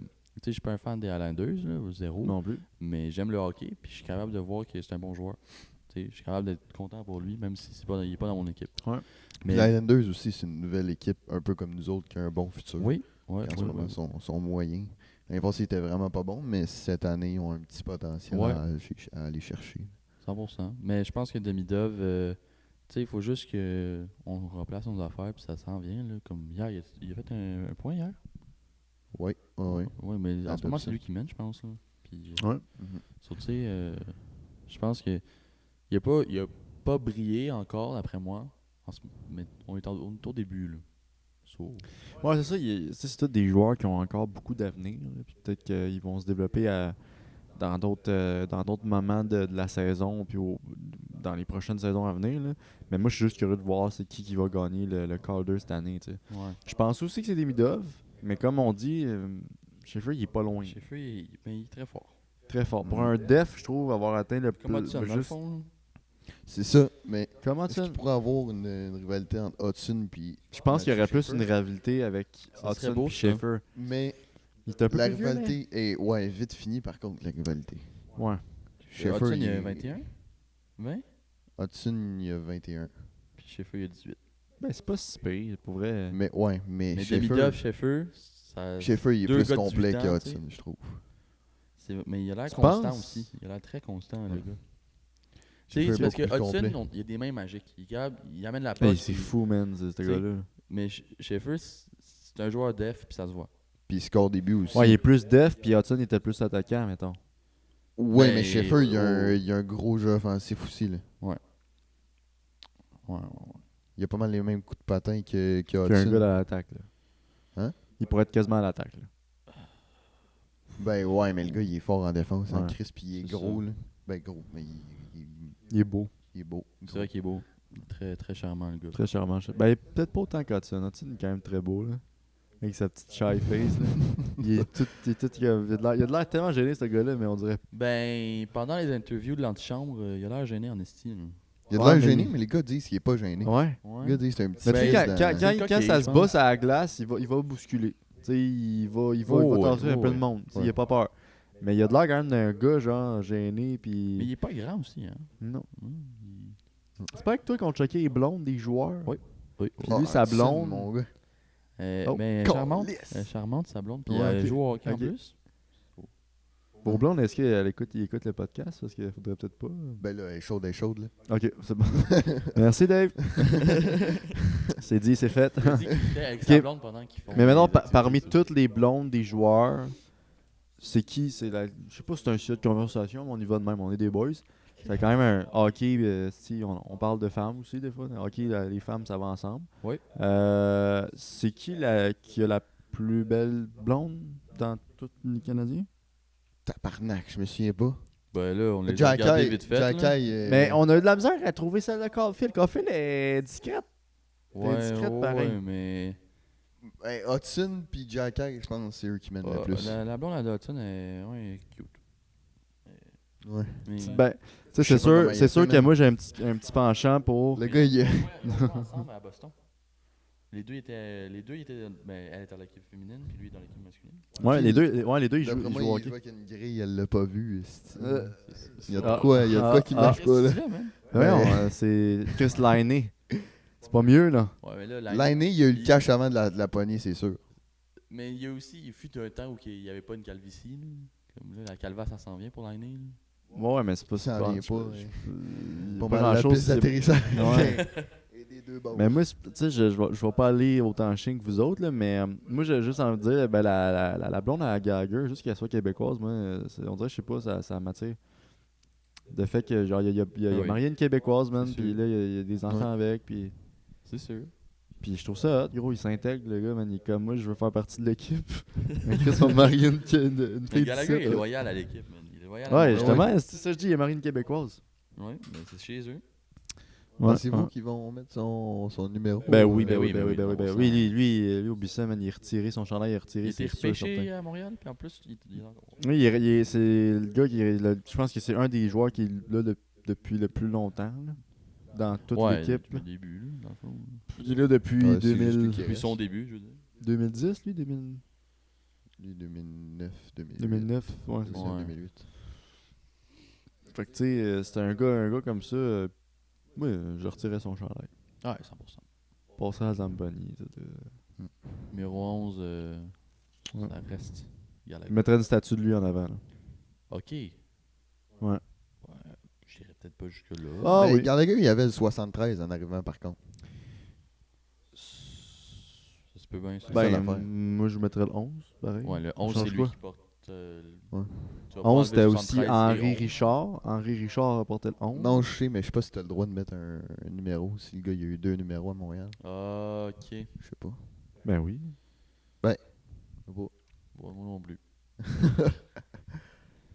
je suis pas un fan des Highlanders, là, zéro. Non plus. Mais j'aime le hockey, puis je suis capable de voir que c'est un bon joueur. Tu sais, je suis capable d'être content pour lui, même si il n'est pas dans mon équipe. Ouais. Mais Les Islanders aussi, c'est une nouvelle équipe, un peu comme nous autres, qui a un bon futur. oui, ouais, En ce moment, sont moyens. L'année passée, ils étaient vraiment pas bons, mais cette année, ils ont un petit potentiel Ouais. à aller chercher. 100%. Mais je pense que Demidov, tu sais, il faut juste qu'on remplace nos affaires, puis ça s'en vient. Là, comme hier, il a fait un point hier. Oui, oui. Oui, mais en À ce moment, peu c'est lui qui mène, je pense. Là. Puis, Ouais. tu sais, je pense que il a pas brillé encore, d'après moi. Mais on est au début. Là. So, Ouais, c'est ça. C'est tous des joueurs qui ont encore beaucoup d'avenir. Là, puis peut-être qu'ils vont se développer dans d'autres moments de la saison puis dans les prochaines saisons à venir. Là. Mais moi, je suis juste curieux de voir c'est qui va gagner le Calder cette année. Tu sais. ouais. Je pense aussi que c'est des Midov, mais comme on dit, Schaefer, il est pas loin. Schaefer, il est très fort. Très fort. Pour un def, je trouve avoir atteint le Comme plus. Hudson, dans le juste... fond. Là. C'est ça, mais Comment est-ce ça? qu'il pourrait avoir une rivalité entre Hudson et Je pense qu'il y aurait plus Schaefer? une rivalité avec Ça serait Hudson beau, et ça. Schaefer. Mais Il est un peu la plus vieux, mais- rivalité est vite finie, par contre, la rivalité. Ouais. Schaefer, Hudson, il il a est- 21? 20? Hudson, il a 21. Puis Schaefer, il a 18. Ben, c'est pas si pire, pour vrai. Mais Mais Schaefer, Demidov, Schaefer, ça... Schaefer, il est deux plus gars de complet 18 que ans, Hudson, je trouve. Mais il a l'air Tu constant penses? aussi. Il a l'air très constant, le Ouais. gars. Tu sais, Schaefer c'est parce est que beaucoup plus complet. Hudson, il a des mains magiques. Il amène la Hey, poche. c'est puis- fou, man, ce T'sais, gars-là. Mais Schaefer, c'est un joueur def, puis ça se voit. Puis il score des buts aussi. Ouais, il est plus def, puis Hudson était plus attaquant, mettons. Ouais, Mais- mais Schaefer, il y a un gros jeu offensif aussi. Là. Ouais. Il a pas mal les mêmes coups de patin que Puis un Hudson. gars à l'attaque. Là. Hein? Il pourrait être quasiment à l'attaque. Là. Ben ouais, mais le gars, il est fort en défense. Ouais. En Chris, puis il est C'est gros, ça. là. Ben gros, mais Il est beau. il est beau. C'est vrai qu'il est beau. Très, très charmant, le gars. Très charmant. Ben, peut-être pas autant qu'Hudson. Hudson est quand même très beau. Là. Avec sa petite shy face. Là. il est tout. Il a de l'air tellement gêné, ce gars-là, mais on dirait. Ben, pendant les interviews de l'antichambre, il a l'air gêné en estime. Il a de Ouais, l'air mais gêné, il- mais les gars disent qu'il est pas gêné. Ouais. Les gars disent que c'est un petit Mais tu sais, fils quand, dans- quand, C'est le quand coquet, ça je se pense. bosse à la glace, il va bousculer. Tu sais, il va Oh, tasser un peu ouais. de monde. Tu sais, Ouais. Il a pas peur. Mais il a de l'air quand même d'un gars, genre, gêné. Puis... Mais il est pas grand aussi, hein. Non. Il- C'est pas que toi qu'on checkait les blondes des joueurs. Oui. Oui. Puis Ah, lui, sa Hudson, blonde. mon gars. Oh, Ben, charmante. Charmante, sa blonde. Puis Ouais, elle ok. joue au hockey en Ok. plus. Pour blonde, est-ce qu'il écoute le podcast? Parce qu'il faudrait peut-être pas. Ben là, elle est chaude, là. Ok, c'est bon. Merci, Dave. C'est dit, c'est fait. Il a dit qu'il était avec Ok. sa blonde pendant qu'ils font. Mais maintenant, des activités, parmi ça. toutes les blondes des joueurs, c'est qui? Je sais pas si c'est un sujet de conversation, mais on y va de même, on est des boys. C'est quand même un hockey, si on parle de femmes aussi des fois. Hockey, les femmes, ça va ensemble. Oui. C'est qui qui a la plus belle blonde dans tout le Canadien? Tabarnak, je me souviens pas. Ben là, on les a regardés vite fait. là. Mais on a eu de la misère à trouver celle de Caulfield. Caulfield est discrète. Ouais, discrète, ouais, pareil. mais. Hudson puis Jacky, je pense que c'est eux qui mènent le plus. La blonde à Dodson est ouais, cute. Ouais. Mais, Ben, tu sais, Je sais pas comment il c'est a sûr fait, que man. moi j'ai un petit penchant pour. Le gars, il est... ils jouaient ensemble à Boston. Les deux étaient. Ben, elle était dans l'équipe féminine, puis lui dans l'équipe masculine. Ouais, les deux ils jouent, D'après ils moi, jouent au il hockey. joue avec une grille, elle l'a pas vu. esti. Il y a de Ah. quoi, qui marche pas, là. Ouais, c'est Chris Lainé. C'est pas mieux, là. Ouais, mais là, L'année, il y a eu le cash avant de la poignée, c'est sûr. Mais il y a aussi, il fut un temps où il n'y avait pas une calvitie. Là. Comme là, la calvasse, ça s'en vient pour l'année. Ouais, mais c'est pas Ça en vient pas, ouais. Il y a Pas pas mal la grand-chose. piste d'atterrissage. Ouais. Et des deux bords. Mais moi, tu sais, je vais pas aller autant chien que vous autres, là, mais moi, j'ai juste envie de dire, ben, la blonde à Gallagher, juste qu'elle soit québécoise, moi, on dirait, je sais pas, ça m'attire. Le fait que, genre, il a oui. marié une québécoise, man, C'est puis sûr. là, il y a des enfants Ouais. avec, puis... C'est sûr. Puis je trouve ça hot, gros, il s'intègre, le gars, man, il est comme moi, je veux faire partie de l'équipe. Mais Chris va marier une Mais fille Gallagher d'ici, est là. loyal à l'équipe, man. Il est loyal à Ouais, la- justement, c'est ça que je dis, il a marié une québécoise. Ouais, mais c'est chez eux. Pensez-vous ouais. qu'ils vont mettre son numéro? Ben oui, Ben oui, ben oui, ben on oui. s'en- Lui, oublie ça, man, il est retiré, son chandail est retiré, Il était c'est sûr, repêché certain. à Montréal, puis en plus, il est encore. Oui, c'est le gars qui est je pense que c'est un des joueurs qui est là depuis le plus longtemps, là, dans toute l'équipe. Depuis le début, là, dans le fond. Il est là depuis Ouais, c'est juste lui qui Depuis son début, je veux dire. 2010, lui, 2000 Lui, 2009, 2008. 2009, ouais, c'est C'est ça. ça, Ouais. 2008. Fait que tu sais, c'était un gars comme ça, moi, je retirais son chandail. Ouais, 100%. Passer à Zamboni, Numéro 11, Ouais. ça reste. Gallagher. je mettrais une statue de lui en avant. Là. Ok. Ouais. J'irais peut-être pas jusque-là. Ah Mais oui. Gallagher, il avait le 73 en arrivant, par contre. Ça se peut bien, ça. ça, Ben, l'affaire. moi, je mettrais le 11, pareil. Ouais, le 11, change c'est lui pas. qui porte. Ouais. Tu vas pas 11, enlever c'était aussi 73 et Henri 11. Richard. Henri Richard a porté le 11. Non, je sais, mais je sais pas si t'as le droit de mettre un numéro. Si le gars, il y a eu 2 numéros à Montréal. Ah, ok. Je sais pas. Ben oui. Je sais pas. Bon, moi non plus.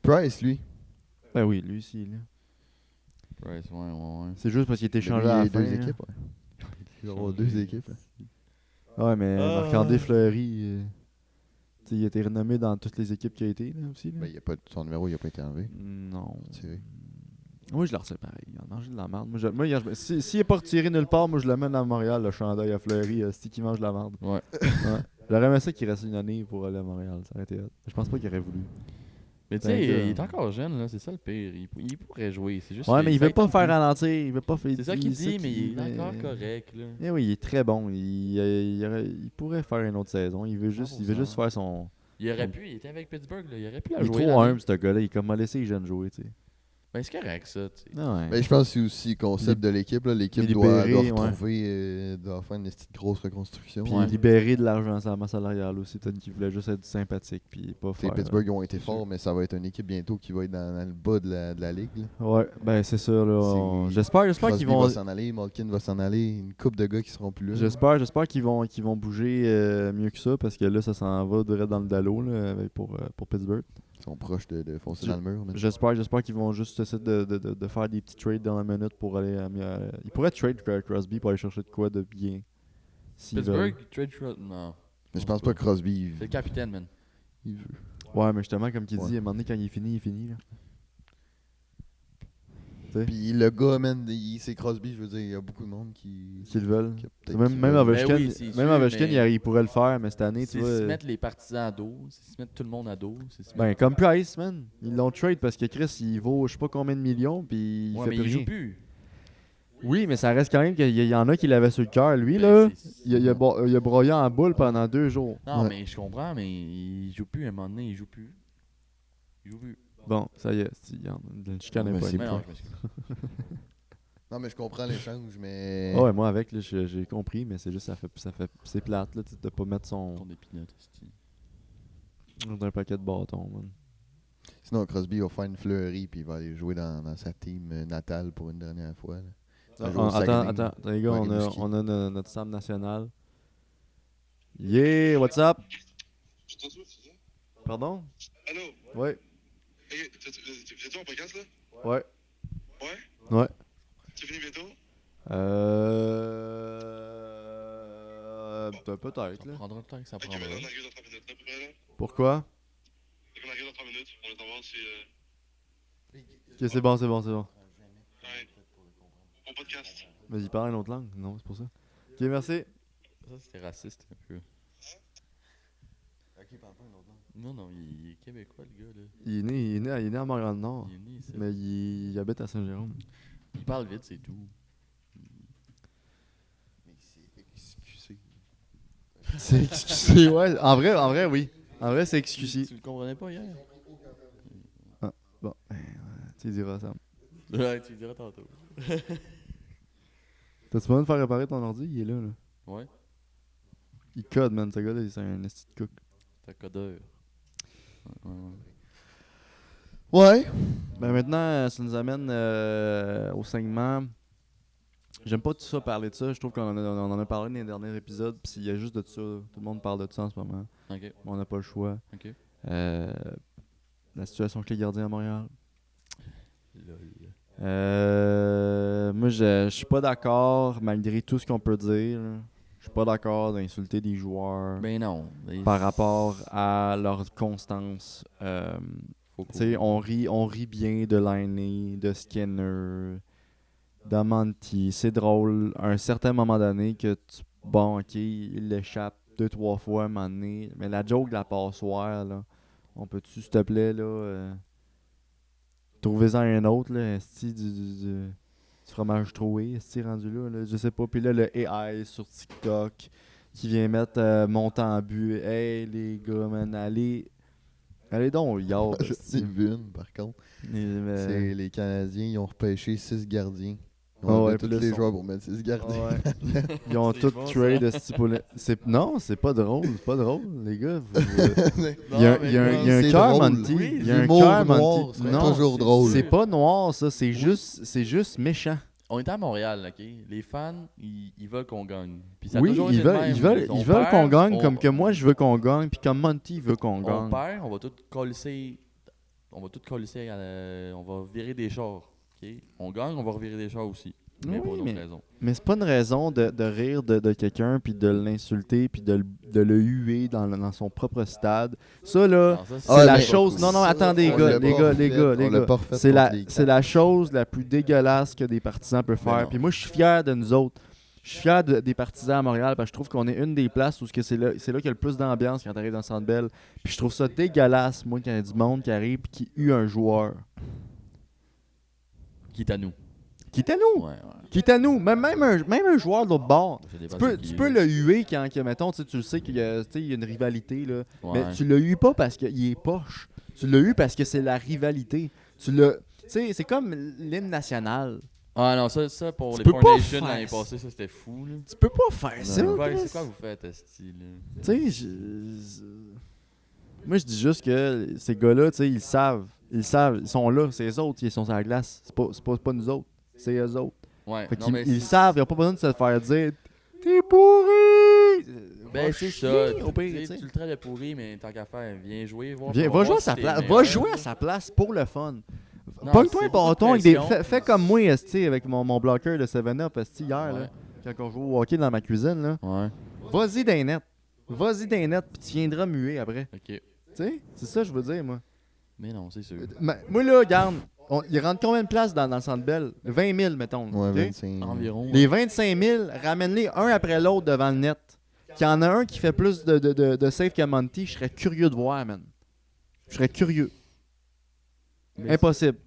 Price, lui. Ben oui, lui aussi. Là. Price, ouais. C'est juste parce qu'il était Mais lui, changé il y à a la fin. deux là. équipes, ouais. Il va y avoir 2 équipes. Là. Ouais, mais Ah. Marc-André Fleury, tu sais, il a été renommé dans toutes les équipes qu'il a été, là, aussi. Là. Ben, il y a pas, son numéro, il a pas été enlevé. Non. Retiré. Moi, je le retiens pareil. Il a mangé de la merde. Moi, hier, s'il n'est pas retiré nulle part, moi, je le mène à Montréal, le chandail à Fleury, c'est qui mange de la merde. Ouais. Ouais. J'aurais aimé ça qu'il reste une année pour aller à Montréal. Ça aurait été hot. Je pense pas qu'il aurait voulu. Mais tu Ben, sais, gars. il est encore jeune, là. C'est ça le pire. Il pourrait jouer. C'est juste. Ouais, que mais il veut fait pas tant faire plus. ralentir. Il veut pas faire. C'est ça qu'il c'est dit, mais il est encore correct, là. Eh oui, il est très bon. Il pourrait faire une autre saison. Il veut juste 100%. faire son. Il aurait pu, il était avec Pittsburgh, là. Il aurait pu la Il est jouer. trop l'année. humble, ce gars-là. Il est comme m'a laissé les jeunes jouer, tu sais. Ben, c'est correct, ça, tu sais. Ah ouais. Mais je pense que c'est aussi le concept de l'équipe. Là. L'équipe doit libérer, retrouver, doit faire une petite grosse reconstruction. Puis Ouais. libérer de l'argent sur la masse salariale aussi. Peut-être qu'ils voulaient juste être sympathiques puis pas T'sais, faire. Pittsburgh ils ont été forts, mais ça va être une équipe bientôt qui va être dans le bas de la ligue. Là. Ouais, ben c'est ça. Là. C'est- J'espère Crosby qu'ils vont. va s'en aller, Malkin va s'en aller, une coupe de gars qui seront plus là. J'espère qu'ils vont bouger mieux que ça parce que là, ça s'en va direct dans le dallo là, pour Pittsburgh. Ils sont proches de foncer Je- dans le mur. mais- J'espère qu'ils vont juste essayer de faire des petits trades dans la minute pour aller à mieux. Ils pourraient trade Crosby pour aller chercher de quoi de bien. s'ils Pittsburgh, trade Crosby. Non. Mais je pense pas que Crosby C'est le capitaine, man. il veut. veulent. Ouais, mais justement, comme il Ouais. dit, à un moment donné, quand il est fini. Là. Tu sais, Puis le gars, man, c'est Crosby, je veux dire, il y a beaucoup de monde qui S'ils le veulent. qui a peut-être Même, qui même veulent. Ovechkin, Ben oui, c'est même sûr, Ovechkin, mais- il pourrait le faire, mais cette année, tu C'est vois. se mettre les partisans à dos, c'est se mettre tout le monde à dos. C'est se Ben, mettre... comme Price, man. Ils l'ont trade parce que Chris, il vaut je sais pas combien de millions, puis il Ouais, fait mais plus il rien. joue plus. Oui, mais ça reste quand même qu'il y en a qui l'avaient sur le cœur. Lui, Ben, là, il a broyé en boule pendant 2 jours. Non, Ouais. mais je comprends, mais il joue plus à un moment donné, il joue plus. Il joue plus. Bon, ça y est, le chicane Non, est mais pas c'est Mais une non, fois. je m'excuse. Non, mais je comprends l'échange, mais. Ouais, moi avec, là, j'ai compris, mais c'est juste c'est plate là, de pas mettre son Ton épinote, hostie. dans un paquet de bâtons, man. Sinon, Crosby va faire une fleurie puis il va aller jouer dans sa team natale pour une dernière fois. Là. Ça joue au Saguenay, Attends, les gars, Ouais, on a, Rimouski. on a notre Sam national. Yeah, what's up? Je t'entends, c'est ça? Pardon? Allô? Ouais, Hey, c'est toi en podcast là? ouais, Ouais? ouais. Tu finis bientôt? Peut-être Ça là. prendra le temps que ça Ok, prendra. mais on arrive dans 3 minutes, là, à peu près là? Pourquoi? Fait qu'on arrive dans 3 minutes, on attend voir si. Ok, c'est bon. Ouais. Mon podcast. Mais il parle une autre langue? Non, c'est pour ça. Ok, merci. Ça, c'était raciste un peu. Non, non, il est québécois, le gars, là. Il est né à Montréal-Nord, Il est né ici. mais il habite à Saint-Jérôme. Il parle vite, c'est tout. Mais c'est excusé. C'est excusé, ouais. En vrai, oui. En vrai, c'est excusé. Tu le comprenais pas hier? Bon, tu diras ça. Ouais, tu le diras tantôt. T'as-tu besoin de faire réparer ton ordi? Il est là. Ouais, Il code, man. Ce gars-là, c'est un esti de cook. c'est un codeur. Ouais. Ouais. Ben maintenant, ça nous amène au segment. J'aime pas tout ça parler de ça. Je trouve qu'on en a parlé dans les derniers épisodes. Puis il y a juste de ça. Tout le monde parle de ça en ce moment. Ok, On n'a pas le choix. ok. La situation avec les gardiens à Montréal. Lol. Moi, je suis pas d'accord, malgré tout ce qu'on peut dire. Je suis pas d'accord d'insulter des joueurs Ben non. par rapport à leur constance. Faut Tu sais, on rit bien de Laine, de Skinner, d'Amonti. C'est drôle. À un certain moment donné, bon, ok, il l'échappe 2-3 fois à un moment donné. Mais la joke de la passoire, là, on peut-tu, s'il te plaît, là, trouvez-en un autre, là, esti, du fromage troué, esti, rendu là, je sais pas. Puis là, le AI sur TikTok qui vient mettre montant en but. Hey, les gars, man, allez donc, yo. J'ai esti. vu une, par contre. Mais- C'est les Canadiens, ils ont repêché 6 gardiens. Ils Ah ont ouais, enlevé puis tous là, les sont- joueurs pour mettre 6 gardiens. Ouais. Ils ont C'est tout bon, ça. trade de ce type-là. Non, c'est pas drôle, les gars. Non, Il y a mais il y a un c'est cœur, drôle. Monty. Oui, Il y a un l'humour cœur, noir, Monty. c'est Non, toujours drôle. c'est pas noir, ça. C'est juste méchant. On est à Montréal, ok? Les fans, ils veulent qu'on gagne. Puis ça a Oui, toujours ils été le veulent, même. ils veulent, On ils veulent perd, qu'on gagne on- comme que moi je veux qu'on gagne, puis comme Monty veut qu'on On gagne. perd, on va tout colisser. On va tout colisser. On va virer des chars. Ok? On gagne, on va revirer des chars aussi. Mais Oui, pour une autre mais- raison. Mais c'est pas une raison de rire de quelqu'un, puis de l'insulter, puis de le huer dans son propre stade. Ça, là, Non, ça, c'est Ah, la mais chose. Non, ça, attendez, on gars, l'a les pas gars, refait, les gars, on les l'a gars. pas refait C'est contre les c'est la chose la plus dégueulasse que des partisans peuvent Mais faire. non. Puis moi, je suis fier de nous autres. Je suis fier des partisans à Montréal parce que je trouve qu'on est une des places où c'est là qu'il y a le plus d'ambiance quand tu arrives dans le Centre Bell. Puis je trouve ça dégueulasse, moi, quand il y a du monde qui arrive et qui hue un joueur. Qui est à nous. Qui est à nous. Ouais, ouais. Qui est à nous. Même un joueur de l'autre bord. Ça dépend Tu peux, c'est qui, tu peux là. le huer quand, mettons, tu le sais qu'il y a, il y a une rivalité, là. Ouais. Mais tu le hues pas parce qu'il est poche. Tu le hues parce que c'est la rivalité. sais, c'est comme l'hymne national. Ah non, ça pour Tu les peux Four pas Nations faire l'année ça. passée, ça c'était fou. Là. Tu peux pas faire ça, Ouais, Chris. c'est quoi vous faites, Esti, là? Tu sais, moi, je dis juste que ces gars-là, tu sais, ils savent, ils sont là, c'est eux autres qui sont sur la glace. C'est pas nous autres, c'est eux autres. Ouais, Fait non, qu'ils mais ils c'est- savent, ils ont pas besoin de se faire dire « T'es pourri! » Ben, Va c'est chier, ça. au pire, Tu tu sais, sais. tu le traites de pourri, mais tant qu'à faire, viens jouer. Voir, Viens, on va voir jouer à si sa t'es place. meilleur, Va jouer là. à sa place pour le fun. Non, Pogne-toi c'est un bâton beaucoup avec de des. pression. Fais comme moi, esti, avec mon bloqueur de 7-Up esti, hier, Ouais. là, quand on joue au hockey dans ma cuisine. Là. Ouais, Vas-y d'un net. Vas-y d'un net, puis tu viendras muer après. ok. Tu sais, c'est ça que je veux dire, moi. Mais non, c'est sûr. Moi, là, regarde, il rentre combien de places dans le Centre Bell 20 000, mettons. Ouais, ok? 25. Environ. Les 25 000, ramène-les un après l'autre devant le net. Qu'il y en a un qui fait plus de save que Monty, je serais curieux de voir, man. Je serais curieux. Mais Impossible.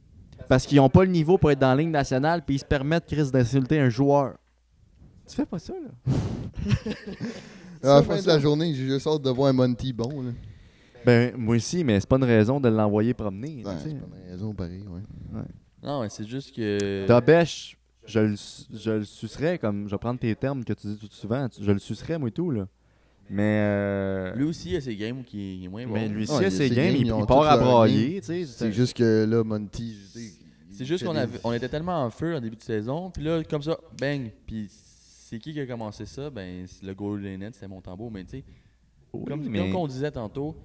Parce qu'ils n'ont pas le niveau pour être dans la ligne nationale, puis ils se permettent, Chris, d'insulter un joueur. Tu fais pas ça, là? À la Ça, fin pas de la ça. journée, j'ai juste hâte de voir un Monty bon. Là. Ben, moi aussi, mais c'est pas une raison de l'envoyer promener. Ouais, tu sais. c'est pas une raison pareil, ouais. Non, mais c'est juste que. Dobèche, je le sucerais, comme je vais prendre tes termes que tu dis tout souvent, je le sucerais, moi et tout, là. Mais. Lui aussi, il a ses games qui est moins bon. mais lui aussi, Ouais, a ses games, ils il ont part tous à leur brailler, tu sais. C'est juste que là, Monty. je sais, C'est il juste fait on était tellement en feu en début de saison, puis là, comme ça, bang. Puis c'est qui a commencé ça? Ben, c'est le Golden Net, c'est Montembeault, mais tu sais, Oui, comme mais- on disait tantôt,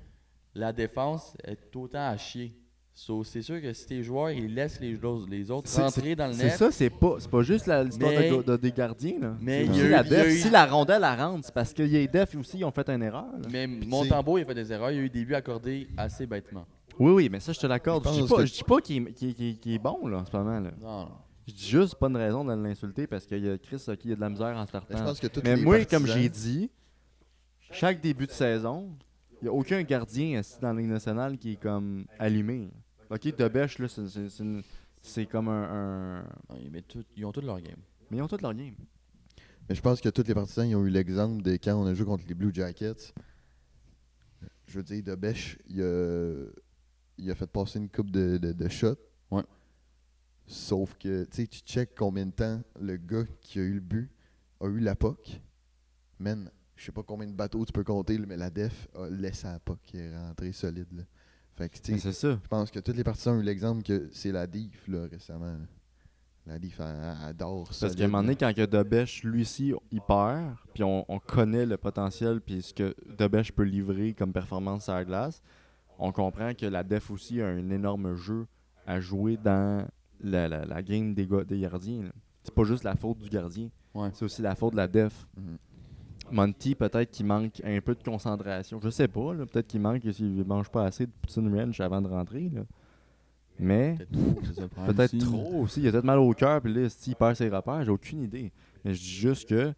la défense est autant à chier. So, c'est sûr que si tes joueurs, ils laissent les autres C'est- rentrer dans le C'est net. ça, c'est pas juste l'histoire Mais- des gardiens, là. mais C'est il y aussi a eu- la il y a def. eu- Si la rondelle, elle rentre, c'est parce que les defs aussi, ils ont fait une erreur, là. Mais Puis Montembeault, il a fait des erreurs. Il y a eu des buts accordés assez bêtement. Oui, oui, mais ça, je te l'accorde. Je Je dis pense pas, que- je dis pas qu'il est bon, là, en ce moment, là. Non, non. Je dis juste pas une raison de l'insulter parce qu'il y a Chris qui a de la misère en Mais je startant. pense que tous Mais les moi, partisans- comme j'ai dit, chaque début de saison, il n'y a aucun gardien assis dans la Ligue nationale qui est comme allumé. Ok, Dobèche, là, c'est comme un. Ouais, mais ils ont tous leur game. Mais ils ont tous leur game. Mais je pense que tous les partisans ils ont eu l'exemple de quand on a joué contre les Blue Jackets. Je veux dire, de Bêche, il a fait passer une coupe de shots. Ouais. Sauf que, tu sais, tu check combien de temps le gars qui a eu le but a eu la POC. Man, je sais pas combien de bateaux tu peux compter, là, mais la def a laissé la POC qui est rentrée solide. Là. Fait que, tu Mais sais, c'est ça. je pense que tous les partisans ont eu l'exemple que c'est la DIF, là, récemment. là. La DIF, elle adore Parce solide, qu'à un moment donné, là. quand que Dobèche, lui aussi, il perd, puis on connaît le potentiel, puis ce que Dobèche peut livrer comme performance à la glace, on comprend que la def aussi a un énorme jeu à jouer dans la game des gardiens. Là. C'est pas juste la faute du gardien, Ouais. c'est aussi la faute de la def. Mhm. Monty, peut-être qu'il manque un peu de concentration. Je sais pas, là, peut-être qu'il manque s'il mange pas assez de poutine ranch avant de rentrer. Là. Mais Peut-être trop, c'est ça le problème peut-être aussi. trop aussi. Il a peut-être mal au cœur, puis là, s'il perd ses repères, j'ai aucune idée. Mais je dis juste que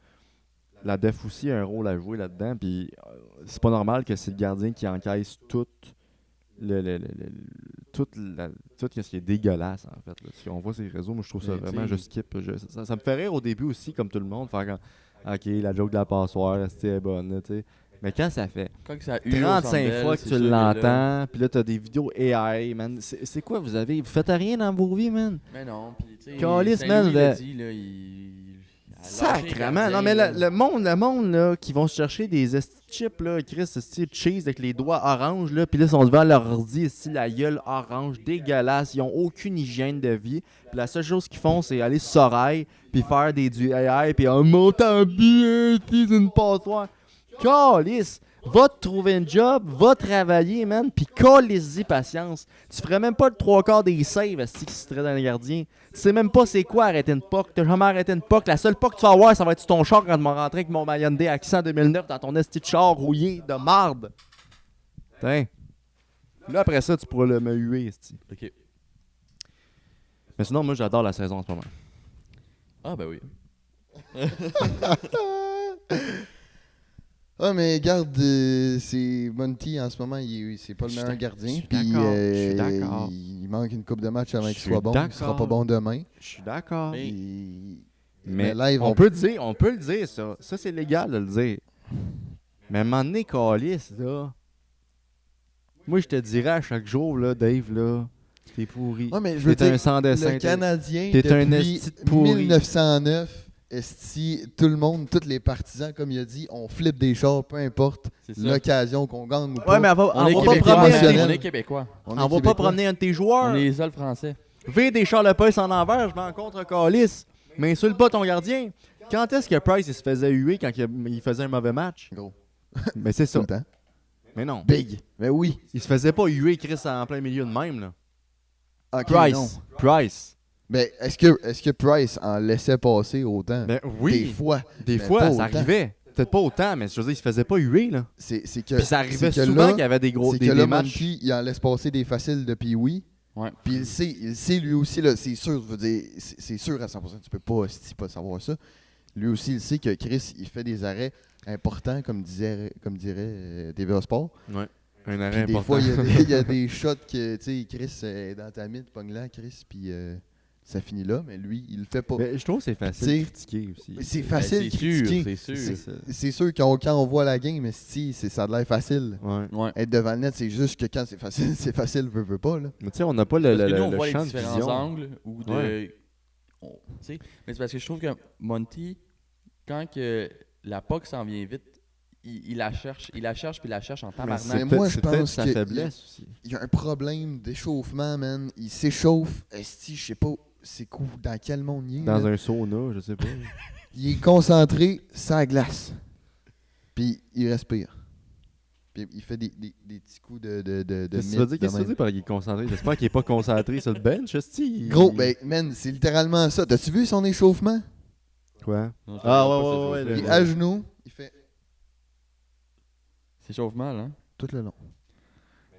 la def aussi a un rôle à jouer là-dedans, puis c'est pas normal que c'est le gardien qui encaisse tout tout ce qui est dégueulasse, en fait. Là. Si on voit ces réseaux, moi, je trouve ça Mais vraiment, t'sais- je skip. Ça me fait rire au début aussi, comme tout le monde, faire comme, OK, la joke de la passoire, c'est bonne, là, tu sais. Mais quand ça fait Quand que ça hue au 35 Centre Bell, fois que c'est tu sûr là- l'entends, puis là, t'as des vidéos AI, man. C'est quoi vous avez? Vous faites rien dans vos vies, man? Mais non, puis tu sais, Calisse, Saint-Louis man, l'a le- dit, là, il a lâché les Sacrement! gardiens, Non, mais là. le monde, là, qui vont se chercher des esti chips, là, Chris, esti cheese avec les doigts orange, là, puis là, ils sont devant leur ordi, esti la gueule orange, dégueulasse, ils ont aucune hygiène de vie, puis la seule chose qu'ils font, c'est aller sur Sorail, puis faire du AI, puis en montant bien, c'est une passoire. Calisse! Va te trouver un job, va travailler, man, pis calisse-y patience. Tu ferais même pas le 3/4 des saves si tu serais dans les gardiens. Tu sais même pas c'est quoi arrêter une POC. T'as jamais arrêté une POC. La seule POC que tu vas avoir, ça va être sur ton char quand tu m'as rentré avec mon Hyundai Accent 2009 dans ton esti de char rouillé de marde. Tiens. Là, après ça, tu pourras me huer, esti. Ok. Mais sinon, moi, j'adore la saison en ce moment. Ah, ben oui. Ah, mais garde, c'est Monty en ce moment, c'est pas le Je suis meilleur d'ac- gardien. je suis Puis d'accord, je suis d'accord. il manque une coupe de match avant Je qu'il suis soit bon. Il sera d'accord. pas bon demain. Je suis d'accord. Mais- Mais là, ils on vont- peut le dire, ça. Ça, c'est légal de le dire. Mais à un moment donné, câlisse, là. Moi, je te dirais à chaque jour, là, Dave, là. T'es pourri. Ouais, mais je veux T'es un dire, sans dessin. le Canadien, t'es un depuis esti de pourri. 1909, tout le monde, tous les partisans, comme il a dit, on flippe des chars, peu importe C'est ça. l'occasion qu'on gagne ou pas. Ouais, mais on va On est pas Québécois, promener man. émotionnel. On est Québécois. On est On va pas Québécois. promener un de tes joueurs. On est les seuls Français. Vire des Charles Lepage en envers, je m'en contre un calice. Mais insulte pas ton gardien. Quand est-ce que Price il se faisait huer quand il faisait un mauvais match? Gros, Mais c'est tout ça. le temps. Mais non. Big. Mais oui. Il se faisait pas huer Chris en plein milieu de même, là. Ok, Price. non. Price. Mais est-ce que Price en laissait passer autant? Ben Des oui. fois. Des mais fois, pas ça autant. arrivait. Peut-être pas autant, mais je veux dire, il se faisait pas huer, là. C'est que. Puis ça arrivait c'est que souvent là, qu'il y avait des gros c'est des que là, matchs. Monty, il en laisse passer des faciles depuis oui. Ouais. Puis il sait lui aussi, là, c'est sûr, je veux dire, c'est sûr à 100%, tu peux pas savoir ça. Lui aussi, il sait que Chris, il fait des arrêts importants, comme dirait TVA Sport. Ouais. Un arrêt Puis des important. fois, il y a des shots que, tu sais, Chris est dans ta mythe, pogne là, Chris, puis ça finit là, mais lui, il le fait pas. Mais je trouve que c'est facile T'sais, de critiquer aussi. C'est facile de c'est sûr, critiquer. c'est sûr. C'est sûr que quand on voit la game, ça a l'air facile. Ouais. Ouais. Être devant le net, c'est juste que quand c'est facile, veut pas, là. Mais tu sais, on n'a pas le, Parce que le, nous, on le voit les champ de différents vision. angles ou de. Ouais. Tu sais, mais c'est parce que je trouve que Monty, quand que la POC s'en vient vite, il la cherche, puis il la cherche en Mais tabarnak. c'est Mais peut-être- moi, je c'est peut-être pense sa que faiblesse aussi. Il y a un problème d'échauffement, man. Il s'échauffe. Esti, je sais pas, c'est cool. Dans quel monde il est? Dans là. un sauna, je sais pas. Il est concentré, ça glace. Puis il respire. Puis il fait des petits coups de Qu'est-ce que tu veux mythe dire? de Qu'est-ce que tu veux même. dire par qu'il est concentré? J'espère qu'il est pas concentré sur le bench, esti. Gros, ben, man, c'est littéralement ça. T'as-tu vu son échauffement? Quoi? Non, je Ah, regarde ouais, pas ouais, ce ouais, Il est show-là. à genoux, il fait C'est chauffe mal, hein? tout le long.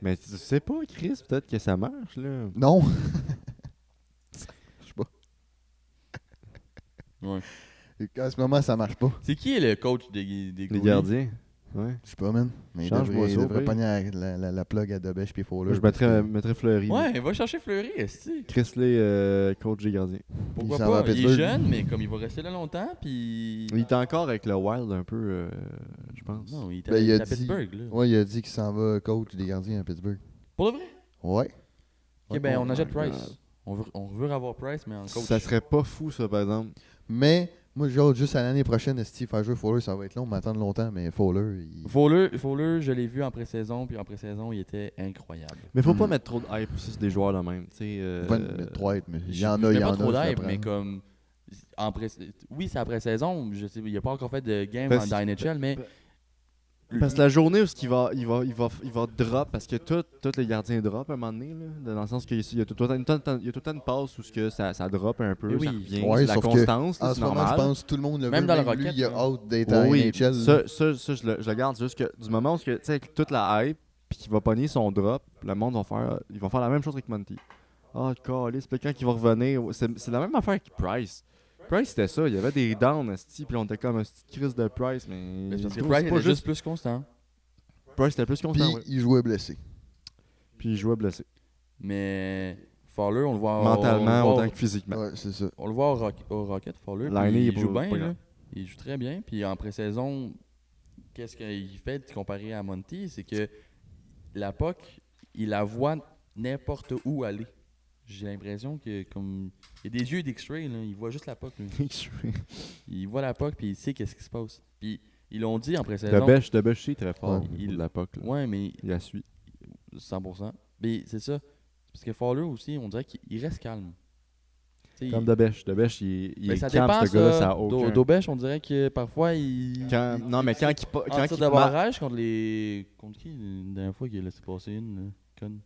Mais tu sais pas, Chris, peut-être que ça marche, là. Non. Je sais pas. Ouais. À ce moment, ça marche pas. C'est qui est le coach des Les goalies? gardiens. Ouais. Je sais pas, man. Mais il Change-moi devrait, ça, il devrait oui. pogner la plug à Dobèche puis Fowler. Moi, je mettrais Fleury. Ouais, va chercher Fleury, esti. Chris coach des gardiens. Pourquoi s'en va à pas? Il est Pittsburgh. jeune, mais comme il va rester là longtemps, puis. Il est encore avec le Wild un peu, je pense. Non, il est Ben, à, il il a est à dit- Pittsburgh, là. Ouais, il a dit qu'il s'en va coach des gardiens à Pittsburgh. Pour le vrai? Ouais. Ok, ben Oh on achète my Price. God. On veut avoir Price, mais en coach. Ça serait pas fou, ça, par exemple. Mais moi, genre, juste à l'année prochaine, Steve faire jouer Fowler, ça va être long, m'attendre longtemps, mais Fowler, Fowler, je l'ai vu en pré-saison, puis en pré-saison, il était incroyable. Mais faut pas Hmm. mettre trop de hype aussi sur des joueurs là même. Tu sais, pas mettre trop hype, mais il y Je en a, mets il y en pas a. trop je d'hype, l'apprends. mais comme. Oui, c'est après saison. Je sais, il n'a pas encore fait de game Parce- dans NHL, mais. Parce que la journée où il va drop, parce que tous les gardiens drop à un moment donné, là, dans le sens qu'il y a tout le temps une passe où ce que ça drop un peu, Mais oui. ça revient, Ouais, c'est la sauf que constance, En c'est ce moment, normal. je pense que tout le monde le Même veut. dans le lui, Rocket, il a là. hâte d'être à Oui, NHL. ça je le garde, c'est juste que du moment où tu sais, avec toute la hype, puis qu'il va pogner son drop, le monde va faire la même chose avec Monty. Ah, calice, puis quand il va revenir, c'est la même affaire avec Price. Price, c'était ça, il y avait des downs, esti, puis on était comme un petit crise de Price, mais Mais c'est parce que c'est Price pas était juste plus constant. Price était plus Puis constant, ouais. il jouait blessé. Puis il jouait blessé. Mais Fowler, on le voit Mentalement, on le voit, autant que physiquement. Ouais, c'est ça. on le voit au Rocket, Fowler. L'année, puis il il est joue pas bien, grave. là. Il joue très bien. Puis en pré-saison, qu'est-ce qu'il fait comparé à Monty? C'est que la POC, il la voit n'importe où aller. J'ai l'impression que comme il y a des yeux d'X-ray, là, il voit juste la POC. Lui. Il voit la POC puis il sait qu'est-ce qui se passe. Puis ils l'ont dit en pré-saison. De Bêche, c'est très fort. Ouais. Il la POC, là. Ouais, mais Il la suit. 100%. Mais c'est ça. Parce que Fowler aussi, on dirait qu'il reste calme. Tu sais, Comme De Bêche. De Bêche, il ben, est ça calme, dépend, ce gars-là, ça ça. a aucun... D'Aubèche, on dirait que parfois il. Non, mais quand il... En Quand tir il de barrage contre les. Contre qui la dernière fois qu'il a laissé passer une conne?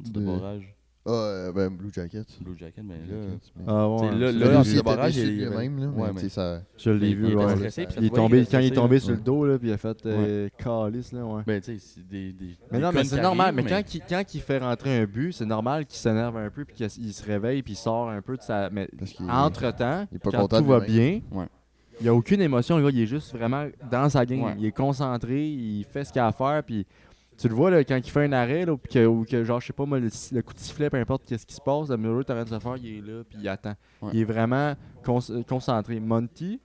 En tir de De- barrage. Ah, ben, Blue Jacket. Blue Jacket, ben Blue là. Jacket, mais- Ah T'sais, ouais. là, Lui là, en aussi, tir il de était barrage, déçu il de lui-même, là, Ouais, mais mais- tu sais, ça... Je l'ai il vu, était ouais. stressé, puis ça Il est se voyait tombé, qu'il quand il est était tombé stressé, sur là. le dos, là, puis il a fait calice, là, ouais. Ben, tu sais, c'est des. Mais des non, mais connes c'est qui normal. arrivent, Mais quand il fait rentrer un but, c'est normal qu'il s'énerve un peu, puis qu'il se réveille, puis il sort un peu de sa... Mais Parce qu'il entre-temps, il est pas quand content tout de va lui-même. bien, Ouais. il n'y a aucune émotion, le gars, il est juste vraiment dans sa game. Ouais. Il est concentré, il fait ce qu'il a à faire, puis tu le vois, là, quand il fait un arrêt, là, ou que, genre, je sais pas, moi, le coup de sifflet, peu importe qu'est-ce qui se passe, le mur est en train de se faire, il est là, puis il attend. Ouais. Il est vraiment concentré. Monty,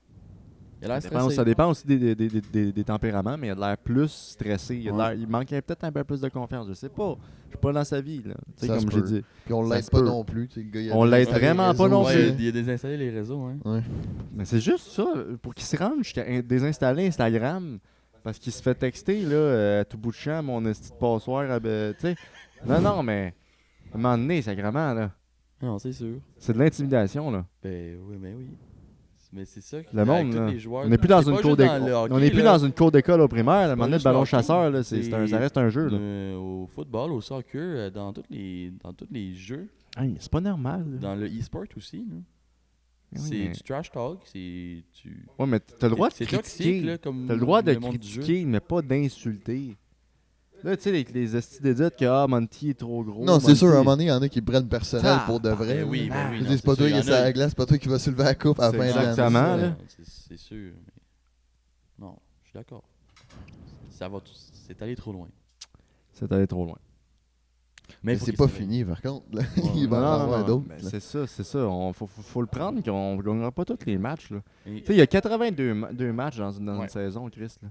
Il a l'air Ça dépend, stressé. ça dépend aussi des tempéraments, mais il a l'air plus stressé. Il manquait peut-être un peu plus de confiance. Je sais pas. Je suis pas dans sa vie, là. Tu sais, Ça comme se j'ai peut. dit. Puis on Ça l'aide se pas peut. non plus. Tu sais, le gars, il a On l'aide désinstallé vraiment les pas réseaux, non Ouais, plus. il a désinstallé les réseaux, hein. Ouais. Mais c'est juste ça. Pour qu'il se rende jusqu'à désinstaller Instagram, parce qu'il se fait texter, là, à tout bout de champ, mon esti de passoire. Tu sais. Non, mais. À un moment donné, sacrément, là. Non, c'est sûr. C'est de l'intimidation, là. Ben oui. Mais c'est ça que Le monde, tous là. les joueurs. On n'est plus dans c'est une pas cour juste d'école. dans le hockey, On n'est plus là. dans une cour d'école au primaire. À un C'est moment pas donné, le juste ballon le hockey, chasseur, là, ça reste un jeu, là. Au football, au soccer, dans tous les jeux, Hey, c'est pas normal, là. dans le e-sport aussi, là. Oui, C'est mais- du trash talk, c'est Ouais, mais t'as le droit de c'est critiquer. toxique, là, comme T'as le droit de le monde du jeu. critiquer, mais pas d'insulter. Là, tu sais, les estis d'édite que Monty est trop gros. Non, c'est Monty- sûr, à un moment donné, il y en a qui prennent personnel pour de vrai. Ben oui, là. ben oui. Je non, dis, c'est pas sûr, toi il qui y est en sur a- la glace, c'est pas toi qui va soulever la coupe à la C'est fin de l'année. exactement, là. C'est sûr. Mais... Non, je suis d'accord. C'est allé trop loin. C'est allé trop loin. Mais faut c'est qu'il pas se réveille. fini, par contre. là. Ouais. Il va en avoir d'autres. mais là. c'est ça, c'est ça. Faut le prendre qu'on ne gagnera pas tous les matchs, là. Et- Tu sais, il y a 82 matchs dans une Ouais. saison, Chris, là.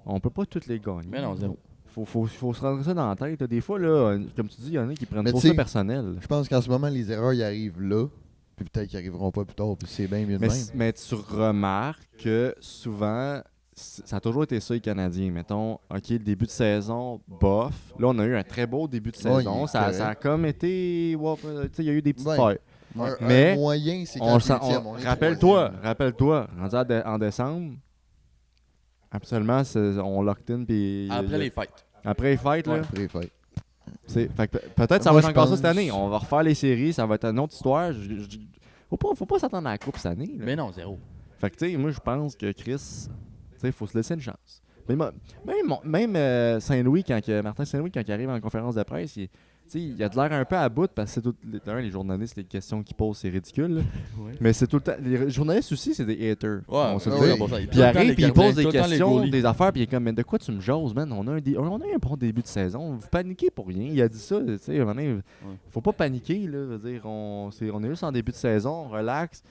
On peut pas tous les gagner. Mais non, zéro. Faut se rendre ça dans la tête, là. Des fois, là, comme tu dis, il y en a qui prennent Mais trop tu sais, ça personnel. Je pense qu'en ce moment, les erreurs, ils arrivent là. Puis peut-être qu'ils arriveront pas plus tard. Puis c'est bien mieux de Mais, même. mais tu remarques que souvent, ça a toujours été ça, les Canadiens. Mettons, OK, le début de saison, bof. Là, on a eu un très beau début de Ouais, saison. il est Ça a correct. comme été... ouais, tu sais, il y a eu des petites Ouais. failles. Un Mais moyen, c'est On quand s'en- huitième, on est Rappelle-toi, troisième. rendu en décembre, absolument, on locked in. Puis Après les fights. après les fêtes, là, Après, fait. fait que peut-être ça Moi, va être je encore ça pense- cette année. On va refaire les séries, ça va être une autre histoire. Faut pas s'attendre à la coupe cette année. là. Mais non, zéro. Fait que, tu sais, moi, je pense que Chris, tu sais, faut se laisser une chance. Même Saint-Louis, Martin Saint-Louis, quand il arrive en conférence de presse, il a de l'air un peu à bout parce que c'est tout. Les journalistes, les questions qu'ils posent, c'est ridicule. là. Ouais. Mais c'est tout le temps. Les journalistes aussi, c'est des haters. On se le ouais, dit. ouais. Bon, ça, Puis il tout le temps, arrive, les puis il gardiens, pose des tout le temps, les questions, goalies. des affaires, puis il est comme, mais de quoi tu me jases, man? On a un bon début de saison. Vous paniquez pour rien. Il a dit ça, tu sais, à un moment donné, faut pas paniquer, là. Je veux dire, on est juste en début de saison, relax.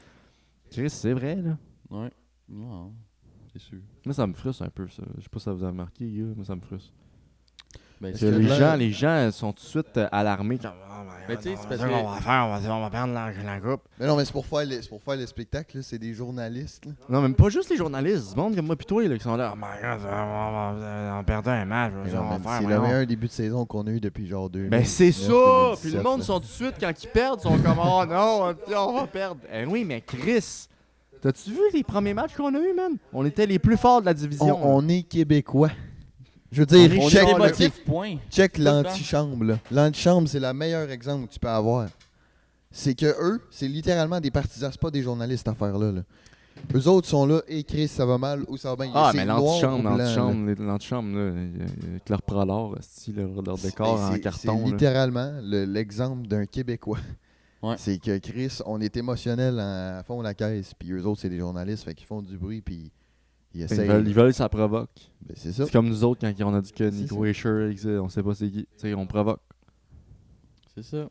Chris, c'est vrai, là. Ouais. Non, c'est sûr. Moi, ça me frustre un peu, ça. Je sais pas si ça vous a marqué, gars. Moi, ça me frustre. Ben, Parce Est-ce que que là- les gens sont tout de suite alarmés. Comme, Mais tu sais, c'est parce on que- va faire, on va perdre la coupe. Mais non, mais c'est pour faire le spectacle. là. C'est des journalistes. là. Non, même pas juste les journalistes. Du monde comme moi pis toi, là, qui sont là. Oh my god, on perdait un match. Mais on non, va man, faire, c'est le voyons. meilleur début de saison qu'on a eu depuis genre 2 Ben c'est ça! Puis le monde sont tout de suite, quand ils perdent, sont comme oh non, on va perdre. Eh oui, mais Chris, t'as-tu vu les premiers matchs qu'on a eu, man? On était les plus forts de la division. On est québécois. Je veux dire, On est check, genre le- émotif, point. check Tout le temps. l'antichambre. là. L'antichambre, c'est le meilleur exemple que tu peux avoir. C'est que eux, c'est littéralement des partisans, c'est pas des journalistes, cette affaire-là. Là. Eux autres sont là, écrit ça va mal ou ça va bien. Ah, C'est mais noir ou blanc, là. l'antichambre, là, avec leur prolore, leur décor en C'est carton. là. littéralement l'exemple d'un Québécois. Ouais. C'est que Chris, on est émotionnel à fond la caisse, puis eux autres, c'est des journalistes, fait qu'ils font du bruit, puis ils essayent. Ils veulent, ça provoque. Ben, c'est ça. C'est comme nous autres quand on a dit que C'est Nico ça. Escher existe, on sait pas c'est qui. Tu sais, on provoque. C'est ça.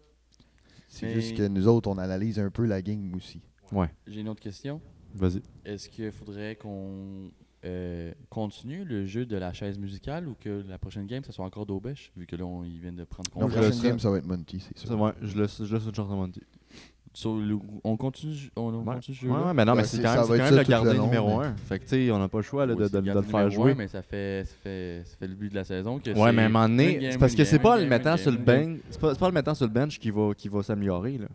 C'est Mais- juste que nous autres, on analyse un peu la game aussi. Ouais, J'ai une autre question. vas-y. Est-ce qu'il faudrait qu'on continue le jeu de la chaise musicale ou que la prochaine game, ça soit encore d'Aubèche, vu que là, ils viennent de prendre La Donc, congé? prochaine ça- game, ça va être Monty, c'est Ça, sûr. ouais, je laisse une chance à Monty. On continue, on Ouais. continue ce Ouais, jeu-là? ouais, mais non, mais Ben, c'est ça quand va même, être c'est quand ça même le tout le gardien long, numéro mais- 1. Fait que, tu sais, on n'a pas le choix là, Oui, de c'est le gardien faire numéro jouer. un, mais ça fait le but de la saison que Ouais, c'est mais à un moment donné, une game, c'est parce une que game, c'est pas une le game, mettant une sur le game, bench, c'est pas le mettant sur le bench qui va s'améliorer là.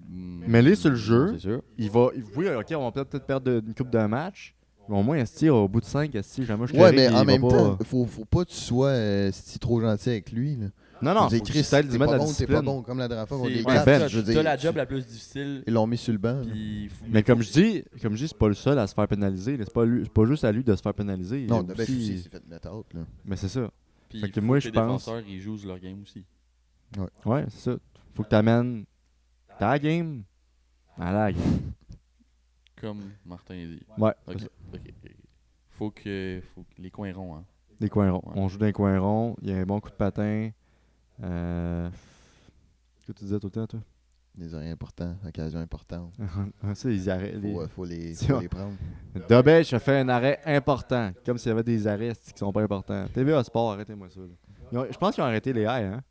Mm, Mets-les sur le jeu. C'est sûr. Oui, OK, on va peut-être perdre une coupe de match. Mais au moins, Esti, au bout de 5, Esti, jamais je Ouais, carré, mais il en va même pas- temps, faut pas que tu sois si trop gentil avec lui. Là. Non, non, Je veux faut dire, que tu essaies de t'es mettre pas la bon, t'es discipline. pas bon, comme la dernière fois contre les C'est- Ouais, Caps, Ben, je veux t'as dire, la job la plus difficile. Ils l'ont mis sur le banc. là. Puis Mais comme je dis, c'est pas le seul à se faire pénaliser. là. C'est pas juste à lui de se faire pénaliser. Il y a Non, de bête aussi- aussi, c'est fait mettre out. Là. Mais c'est ça. puis Fait que faut moi, que je les pense- défenseurs ils jouent leur game aussi. Ouais, c'est ça. Faut que tu amènes ta game à la game. Comme Martin a dit. Ouais, Ok. c'est ça. ok. Faut que les coins ronds, hein. Des coins ronds. Ouais. On joue dans les coins ronds. Il y a un bon coup de patin. Qu'est-ce que tu disais tout le temps, toi? Des arrêts importants, occasions importantes. Ça, ils arrêtent. Faut les C'est- prendre. Dobech a fait un arrêt important. Comme s'il y avait des arrêts qui sont pas importants. TVA Sport, arrêtez-moi ça. Là. Je pense qu'ils ont arrêté les high, hein?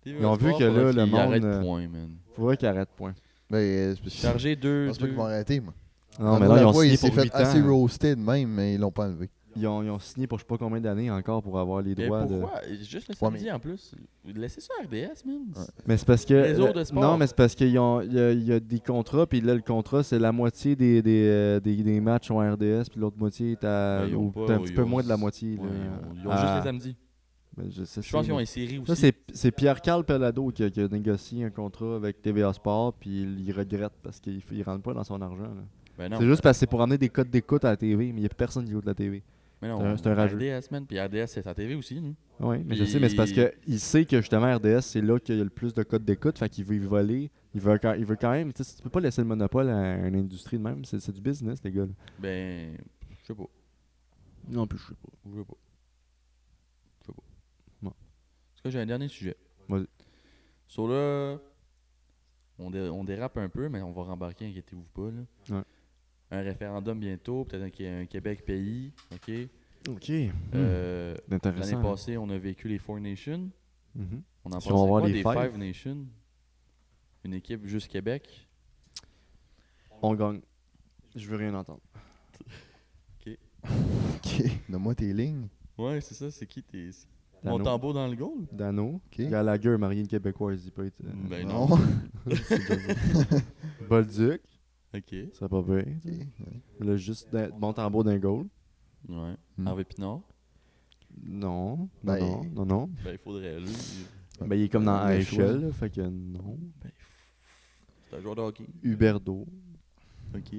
Ils ont vu que là, le monde. Arrête point, man. Faudrait qu'ils arrêtent, point. Mais Chargé je 2. pense pas qu'ils vont arrêter, moi. Non, mais là, ils ont signé il s'est pour fait 8 assez ans. roasted même, mais ils l'ont pas enlevé. Ils ont signé pour je sais pas combien d'années encore pour avoir les Mais droits de. pourquoi? Juste le Ouais, samedi en plus. Laissez ça à RDS, man. Ouais. Mais c'est parce que. Réseau de sport. Non, mais c'est parce qu'il y a des contrats, puis là, le contrat, c'est la moitié des matchs en RDS, puis l'autre moitié est à. Ben, ils ont ou pas- un petit ils peu ont- moins de la moitié. Ouais, là. ils ont Ah. juste les samedis. Ben, je sais, Je pense qu'ils ont mais- une série aussi. Ça, c'est Pierre-Carl Pellado qui a négocié un contrat avec TVA Sport, puis il regrette parce qu'il ne rentre pas dans son argent. là. Ben non. C'est juste parce que c'est pour amener des codes d'écoute à la TV, mais il n'y a plus personne qui écoute la TV. Mais non, c'est un rageux. RDS, man. Puis RDS, c'est sa TV aussi, nous. Oui, mais je Puis- sais, mais c'est parce qu'il sait que justement RDS, c'est là qu'il y a le plus de codes d'écoute, fait qu'il veut y voler. Il veut quand même. Tu sais, tu peux pas laisser le monopole à une industrie de même, c'est du business, les gars. Là. Ben, je sais pas. Non, plus je sais pas. Je sais pas. Bon. Parce que j'ai un dernier sujet. Vas-y. Sur là, on dérape un peu, mais on va rembarquer, inquiétez-vous pas. Là. Ouais. Un référendum bientôt, peut-être un Québec pays, ok? Ok. L'année Intéressant. passée, on a vécu les Four Nations. Mhm. On en Si pense on va voir quoi les des Five? Five Nations? Une équipe juste Québec. On gagne. Je veux rien entendre. Ok, donne-moi tes lignes. Ouais, c'est ça, c'est qui tes. Dano. Montembeau dans le goal? Dano. Ok. Gallagher, marié une Québécoise, il peut être. Ben Non. non. Bolduc, Ok. ça va pas bien. Ok, ouais. Là, juste Montembeau d'un goal. Ouais. Hmm. Harvey Pinard? Non. Ben- Non. Ben, il faudrait. Lui, Ben, il est comme dans Le AHL, choix. là, fait que non. c'est un joueur de hockey. Huberdo. Ok.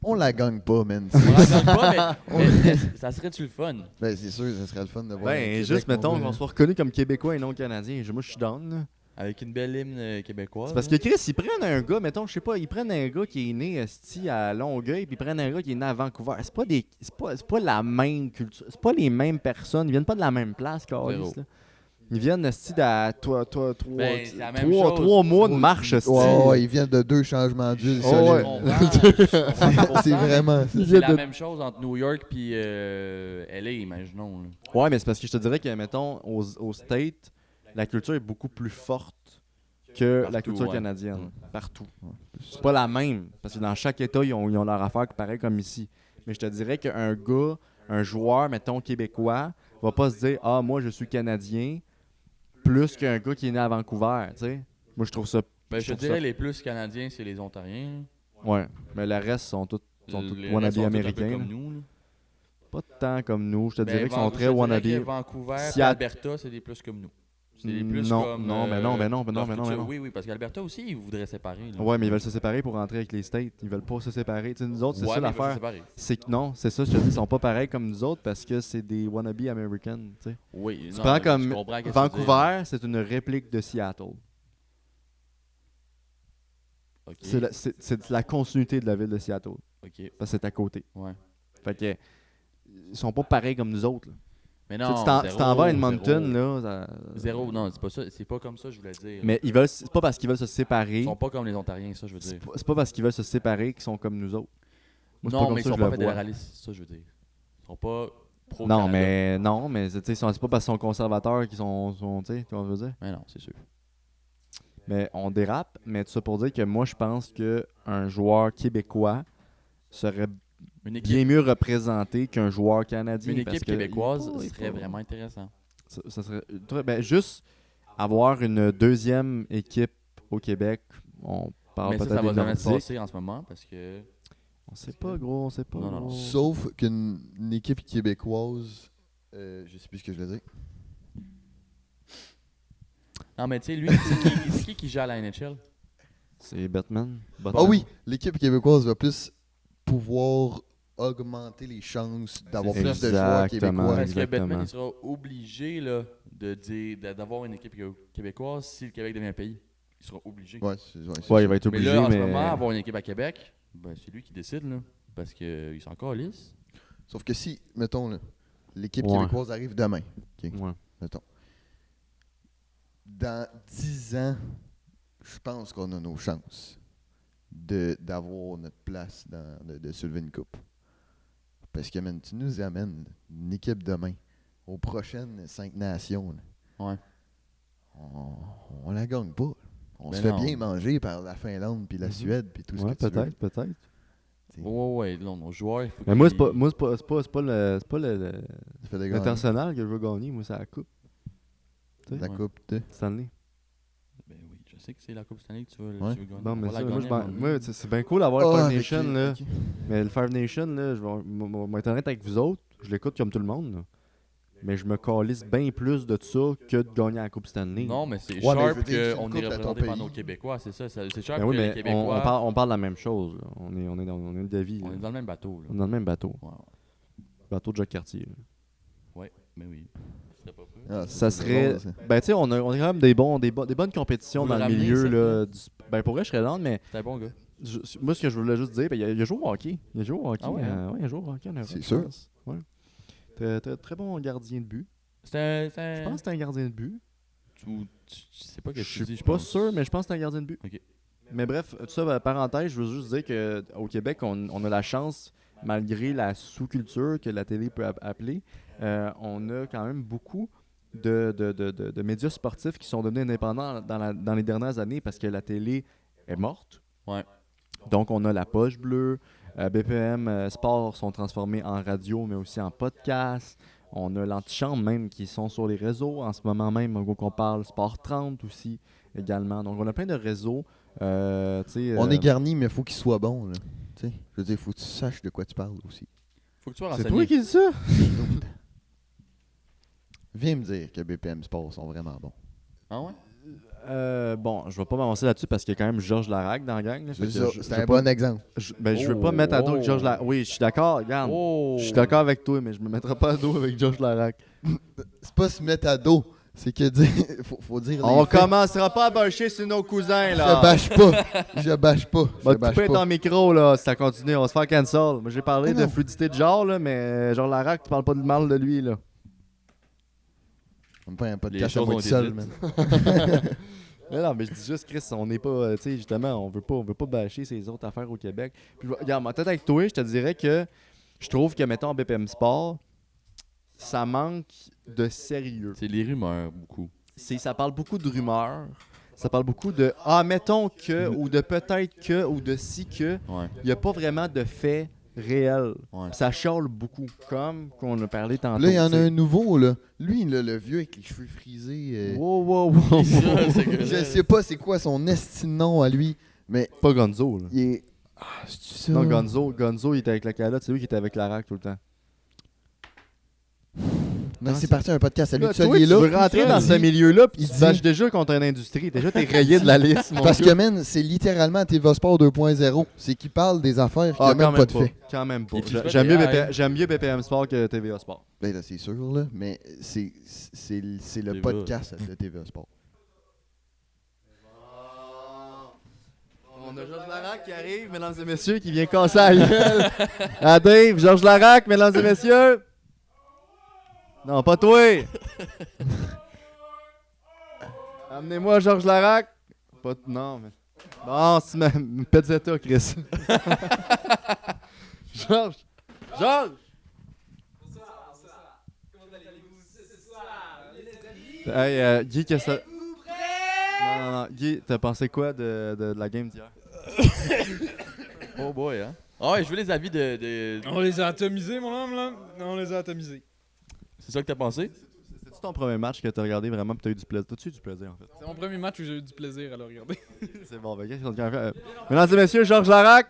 On la gagne pas, man. On la gagne pas, mais ça serait-tu le fun? Ben, c'est sûr, ça serait le fun de voir. le Ben, Québec juste, mettons, mourir. qu'on soit reconnu comme Québécois et non Canadien. Moi, je suis down, là. Avec une belle hymne québécoise. C'est parce que Chris, ils prennent un gars, mettons, je sais pas, ils prennent un gars qui est né esti, à Longueuil, puis ils prennent un gars qui est né à Vancouver. C'est pas la même culture, c'est pas les mêmes personnes, ils viennent pas de la même place, Zéro. Carlis, là. Ils viennent esti, d'à Ben, c'est la même chose. 3 mois de marche, esti. Ouais, ils viennent de 2 changements d'huile. Oh, solides. ouais. Je comprends C'est vraiment. C'est la même chose entre New York puis LA, imaginons. Là. Ouais, mais c'est parce que je te dirais que, mettons, aux States, la culture est beaucoup plus forte que la Partout, culture ouais. canadienne. Partout. C'est pas la même. Parce que dans chaque État, ils ont leur affaire pareil comme ici. Mais je te dirais qu'un gars, un joueur, mettons, québécois, va pas se dire « Ah, moi, je suis Canadien », plus qu'un gars qui est né à Vancouver, tu sais. Moi, je trouve ça... Ben, je te trouve dirais ça- les plus canadiens, c'est les Ontariens. Ouais. Mais le reste sont tous Les wannabe restes sont tous un peu américains. comme là. nous. Là. Pas tant comme nous. Je te Ben, dirais qu'ils sont je très te dirais wannabe. que Vancouver et Seattle- Alberta, c'est des plus comme nous. C'est des plus Non, comme. non, ben non, ben non, ben non, leur ben non, culture. ben non. Oui, parce qu'Alberta aussi, ils voudraient séparer. Là. Ouais, mais ils veulent se séparer pour rentrer avec les States. Ils veulent pas se séparer. Tu sais, nous autres, c'est Ouais, ça mais ils veulent se l'affaire. séparer. C'est que non, c'est ça, je te dis, ils sont pas pareils comme nous autres parce que c'est des wannabe Americans. Tu sais. Oui, Tu non, prends mais comme je comprends qu'est-ce que tu veux dire. Vancouver, c'est une réplique de Seattle. Ok. C'est la continuité de la ville de Seattle. Ok. Parce que c'est à côté. Ouais. Fait que ils sont pas pareils comme nous autres. Là. Mais Tu sais, non. tu t'en vas à zéro, Edmonton, zéro. là. Zéro, non, c'est pas ça. C'est pas comme ça, je voulais dire. Mais ils veulent, c'est pas parce qu'ils veulent se séparer. Ils sont pas comme les Ontariens, ça, je veux dire. C'est pas parce qu'ils veulent se séparer qu'ils sont comme nous autres. Moi, c'est Non, comme mais ils ça sont que je pas le vois. fédéralistes, ça, je veux dire. Ils sont pas pro Non, mais tu sais, c'est pas parce qu'ils sont conservateurs qu'ils sont tu sais, tu vois ce que je veux dire. Mais non, c'est sûr. Mais on dérape, mais tout ça pour dire que moi, je pense qu'un joueur québécois serait Une bien équipe, mieux représenté qu'un joueur canadien. une parce équipe que québécoise il est serait pas- vraiment intéressant. Ça serait ben, juste avoir une deuxième équipe au Québec, on parle Mais ça, peut-être ça va des jamais se Nordiques. passer en ce moment parce que. On sait pas, gros, on sait pas. Non, non, non. gros. Sauf qu'une équipe québécoise. Je sais plus ce que je veux dire. Non, mais tu sais, lui, c'est qui gère la NHL? C'est Batman. Ah oui, l'équipe québécoise va plus pouvoir augmenter les chances d'avoir C'est plus ça. de joueurs Exactement. québécois. Parce que exactement. Batman, il sera obligé là, d'avoir une équipe québécoise si le Québec devient un pays. Il sera obligé. Ouais, c'est Ouais, il sûr. va être Mais obligé, là, en mais... ce moment, avoir une équipe à Québec, ben, c'est lui qui décide, là. Parce qu'il sont encore lisse. Sauf que si, mettons, là, l'équipe Ouais. québécoise arrive demain, Ouais. mettons. dans 10 ans, je pense qu'on a nos chances d'avoir notre place de soulever une coupe. Parce que, man, tu nous amènes une équipe demain aux prochaines 5 nations. Là. Ouais. On la gagne pas. On Ben se fait non. bien manger par la Finlande puis la Suède puis tout ce Ouais, que tu veux. peut-être. Ouais, non, nos joueurs, il faut Mais moi, qu'ils- c'est pas le Ça fait des gagner l'international que je veux gagner. Moi, c'est la coupe. la Ouais. coupe. de- Stanley. Ben oui, je sais que c'est la Coupe Stanley que tu veux, Ouais. tu veux gagner. Non, On mais va ça, la moi, gagner à un moment donné. c'est bien cool d'avoir Ah, le Five avec Nation, les- là. ok. Mais le Five Nation, là, je vais être honnête avec vous autres, je l'écoute comme tout le monde, là. Mais je me calisse bien plus de ça que de gagner la Coupe Stanley. Non, mais c'est Ouais, mais je sharp veux dire, c'est une qu'on coupe est à ton représenté par pays. nos Québécois, c'est ça. C'est sharp Ben oui, que les mais Québécois, on parle de la même chose. Là. On est d'avis. on est dans le même bateau. Là. On est dans le même bateau. Ouais, Bateau de Jacques Cartier. là. ouais, mais oui. Ce serait pas peu. Ah, Ça c'est serait. drôle, ça. Ben, tu sais, on a quand même des bonnes compétitions Vous dans le le ramenez, milieu. ça, Là, ben, pour vrai, je serais down, mais C'est un bon gars. moi, ce que je voulais juste dire, ben, il a joué au hockey. Il a joué au hockey. Ah ouais, hein? Ouais, il a joué au hockey en Europe. C'est je sûr. pense. Ouais. Très bon gardien de but. C'est Je pense que c'est un gardien de but. Tu sais pas que Je tu dis, suis je pas pense. sûr, mais je pense que c'est un gardien de but. Ok. Mais bref, tout ça, parenthèse, je veux juste dire qu'au Québec, on a la chance, malgré la sous-culture que la télé peut appeler, on a quand même beaucoup de médias sportifs qui sont devenus indépendants dans les dernières années parce que la télé est morte. Ouais. Donc, on a la Poche Bleue, BPM Sport sont transformés en radio, mais aussi en podcast. On a l'antichambre même qui sont sur les réseaux en ce moment même, qu'on parle Sport 30 aussi également. Donc, on a plein de réseaux. On est garni, mais il faut qu'il soit bon. Là. Tu sais, je veux dire, il faut que tu saches de quoi tu parles aussi. Faut que tu sois C'est renseigné. toi qui dis ça? Viens me dire que BPM Sports sont vraiment bons. Ah ouais? Bon, je vais pas m'avancer là-dessus parce qu'il y a quand même Georges Larac dans la gang. là. Fait C'est que ça, je c'est veux un pas- bon exemple. je veux pas me mettre à dos avec Georges Larac. Oui, je suis d'accord, regarde. Oh! Je suis d'accord avec toi, mais je me mettrai pas à dos avec Georges Larac. C'est pas se mettre à dos, c'est que dire, faut dire On les faits. commencera pas à bâcher sur nos cousins, Je là. bâche pas. Je bâche pas. Va Je te bâche couper pas. ton micro, là, si ça continue. On va se faire cancel. Moi, j'ai parlé Mais de non. fluidité de genre, là, mais Georges Larac, tu parles pas de mal de lui, là. On me fait un Les podcast à choses moi ont tout été seul, dites. man. Mais non, mais je dis juste, Chris, on n'est pas, tu sais, justement, on veut pas bâcher ces autres affaires au Québec. Puis, regarde, moi, peut-être avec toi, je te dirais que je trouve que, mettons, BPM Sport, ça manque de sérieux. C'est les rumeurs, beaucoup. Ça parle beaucoup de rumeurs, ça parle beaucoup de « ah, mettons que » ou de « peut-être que » ou de « si que Ouais. ». Il n'y a pas vraiment de faits réels. Ouais. Ça chiale beaucoup, comme qu'on a parlé tantôt. Là, il y en a t'sais. un nouveau, là. Lui, là, le vieux avec les cheveux frisés. Wow, wow, wow, Ça, wow. c'est que- Je sais pas c'est quoi son esti de nom à lui, mais Pas Gonzo, là. il est. Ah, c'est ça. Non, Gonzo, il était avec la calotte, c'est lui qui était avec la rack tout le temps. Non, Non, c'est c'est- parti un podcast. Salut, Là, tu toi, il est tu là. veux rentrer il dans dit- ce milieu-là, puis il tu te dit- bâches déjà contre une industrie. Déjà, t'es rayé de la liste, mon Parce gars. que, man, c'est littéralement TVA Sport 2.0. C'est qu'il parle des affaires qui Ah, a même pas de fait. Quand même pas. Il utilise pas J'aime des mieux, AI. j'aime mieux BPM Sport que TVA Sport. Ben là, c'est sûr, là. Mais c'est le TVA. podcast de TVA Sport. On a Georges Larac qui arrive, mesdames et messieurs, qui vient casser la gueule. Ah, Dave, Georges Larac, mesdames et messieurs. Non, pas toi. Amenez-moi Georges Larac. Pas non, mais... Bon, c'est ma Petzetta, Chris. Georges. Georges. Hey, Guy, qu'est-ce que ça... Non, Guy, t'as pensé quoi de la game d'hier? Oh boy, hein? Ah ouais, je veux les avis de... On les a atomisés, mon homme, là. On les a atomisés. C'est ça que t'as pensé? C'est-tu ton premier match que t'as regardé vraiment pis t'as eu du plaisir? T'as-tu eu du plaisir, en fait? C'est mon premier match où j'ai eu du plaisir à le regarder. C'est bon, ben, qu'est-ce qu'on a fait? Mesdames et messieurs, Georges Larac!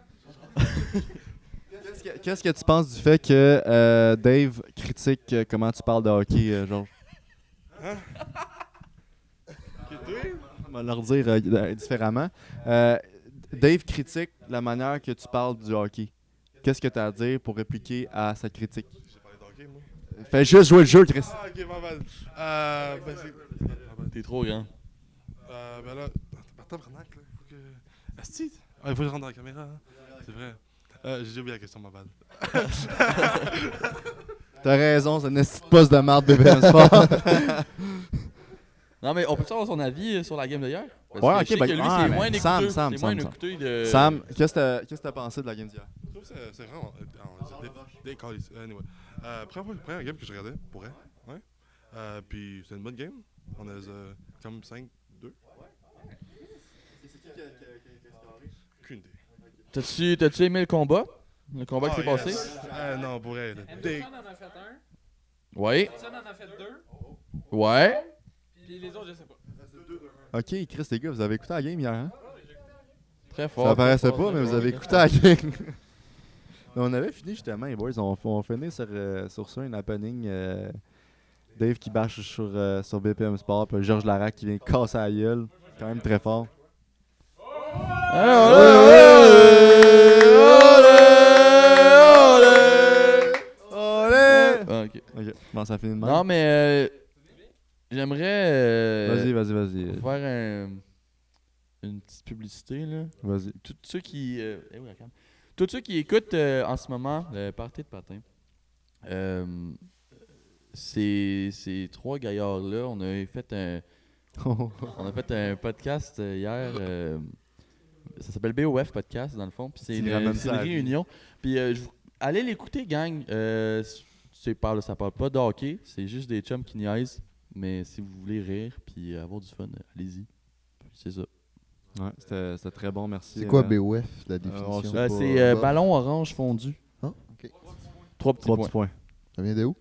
Qu'est-ce que tu penses du fait que Dave critique comment tu parles de hockey, Georges? On va leur dire différemment. Dave critique la manière que tu parles du hockey. Qu'est-ce que tu as à dire pour répliquer à sa critique? J'ai parlé d'hockey, moi. Fais juste jouer le jeu, Chris. Ah, ok, ma bad. Ben, c'est. T'es trop grand. Ben là. Tabarnak, là. Faut que. Asti! Ah, il faut que je rentre dans la caméra, hein. C'est vrai. J'ai oublié la question, ma bad. T'as raison, c'est une petite poste de marde BBM Sport. Non, mais on peut savoir son avis sur la game d'hier? Parce Ouais, que ok, je sais ben, que lui, ah, c'est ben, moins Sam, écouteux. Sam, C'est moins Sam. écouteux de... Sam, qu'est-ce que t'as pensé de la game d'hier? Je trouve que c'est vraiment. Des calices. Anyway. Première game que je regardais, pour vrai. Ouais. Puis c'était une bonne game. On a comme 5-2. Aucune idée. T'as-tu aimé le combat? Le combat qui s'est yes. passé? Non, pour vrai. Anderson en a fait un. Ouais. Anderson en a fait deux. Ouais. Puis les autres, je sais pas. Ok, Chris, les gars, vous avez écouté la game hier, hein? Très fort. Ça paraissait très fort, pas, mais très vous fort, avez très écouté fort. la game. On avait fini justement, les boys. On finit sur ça, un happening. Dave qui bâche sur BPM Sport, puis Georges Larac qui vient casser la gueule. Quand même très fort. Ah, ok. Ok, bon, ça finit de même. Non, mais j'aimerais Vas-y. faire une petite publicité, là. Vas-y. Tous ceux qui... oui, regarde. Tous ceux qui écoutent en ce moment le Party de patin, ces trois gaillards-là, on a fait un podcast hier. Ça s'appelle BOF Podcast, dans le fond. Puis c'est Tu une, ramènes c'est ça une à la vie. réunion. Puis allez l'écouter, gang. Ça parle pas de hockey. C'est juste des chums qui niaisent. Mais si vous voulez rire puis avoir du fun, allez-y. Puis c'est ça. Ouais, c'était très bon, merci. C'est quoi BOF, la définition? sait pas. C'est Bof. ballon orange fondu. Ah, ok. 3 petits 3 points. petits points. Ça vient de où?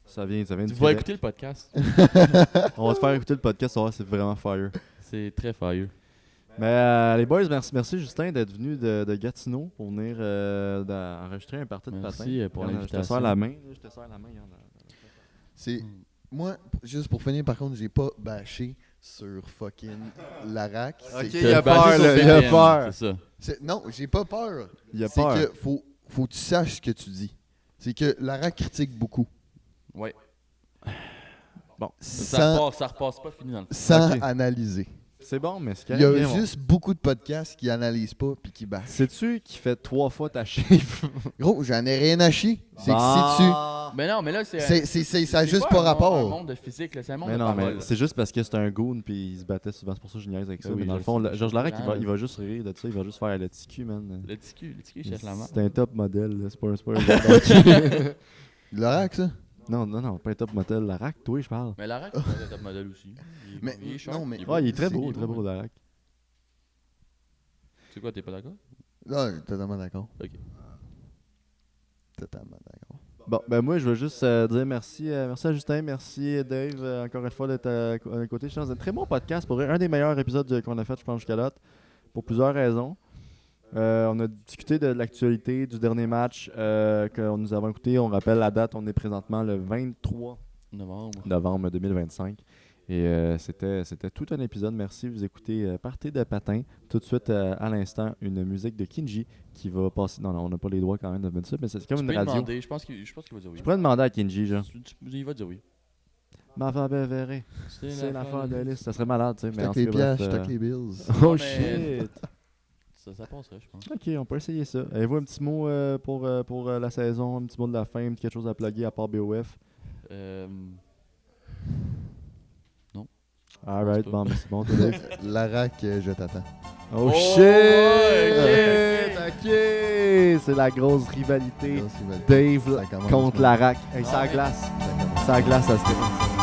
Ça vient du Tu vas Québec. écouter le podcast. On va te faire écouter le podcast, on va voir, c'est vraiment fire. C'est très fire. Mais les boys, merci Justin d'être venu de Gatineau pour venir enregistrer un party de patin. Merci pour Regarde, l'invitation. Je te serre la main. Là, je te serre la main. Regarde. C'est... Moi, juste pour finir, par contre, j'ai pas bâché sur fucking Larac. Ok, C'est il a que- peur, là, il a peur. C'est ça. Non, j'ai pas peur. Il a C'est peur. que faut que tu saches ce que tu dis. C'est que Larac critique beaucoup. Ouais. Sans Ça repasse pas fini dans le sans Ok. analyser. C'est bon, mais c'est Il y a carrément bon. juste beaucoup de podcasts qui analysent pas puis qui bâchent. Sais-tu qui fait 3 fois ta chiffre? Gros, j'en ai rien à chier. C'est que si Mais non, mais là, tu... Ça a c'est juste pas pas un rapport. monde de physique, là. C'est un monde Mais de non, mais parole. c'est juste parce que c'est un goon puis il se battait souvent. C'est pour ça que je niaise avec ça. Oui, mais dans je le fond, sais. Georges Larac, Ah, il va juste rire de ça. Il va juste faire le TQ, man. Le TQ, il cherche la main. C'est un top modèle. là. C'est pas un gars Larac, ça? Non, pas un top modèle. Larac, toi, je parle. Mais Larac, c'est un top modèle aussi. Mais- Il est sharp, non, mais- Ouais, il est très C'est- beau, Larac. C'est quoi, t'es pas d'accord? Non, totalement d'accord. Ok. Totalement d'accord. Bon, ben moi, je veux juste dire merci à Justin, merci Dave, encore une fois d'être à mes côtés. Je pense que c'est un très bon podcast, pour vrai. Un des meilleurs épisodes qu'on a fait, je pense, jusqu'à date, pour plusieurs raisons. On a discuté de l'actualité du dernier match que nous avons écouté. On rappelle la date, on est présentement le 23 novembre 2025. Et c'était tout un épisode. Merci. Vous écoutez Party de patin. Tout de suite, à l'instant, une musique de Kinji qui va passer. Non, on n'a pas les droits quand même de mettre ça, mais c'est comme Tu une peux lui radio. demander, je pense qu'il va dire oui. Je pourrais demander à Kinji, genre. Il va dire oui. Ma femme verrée. C'est l'affaire de liste. Ça serait malade, tu sais. Je Mais en toque tout les cas, pièces, bref, je toque les bills. Oh Non, mais- shit! Ça passerait, je pense. Ok, on peut essayer ça. Avez-vous un petit mot pour la saison, un petit mot de la fin, quelque chose à plugger à part BOF? Alright, pas. bon, mais c'est bon, toi, Dave. Larac, je t'attends. Oh, Oh, shit! ouais, Ok! C'est la grosse rivalité. Là, c'est validé. Dave Ça commence, contre là. Larac. Hey, ça glace. Ça commence. Ça glace, ça se fait.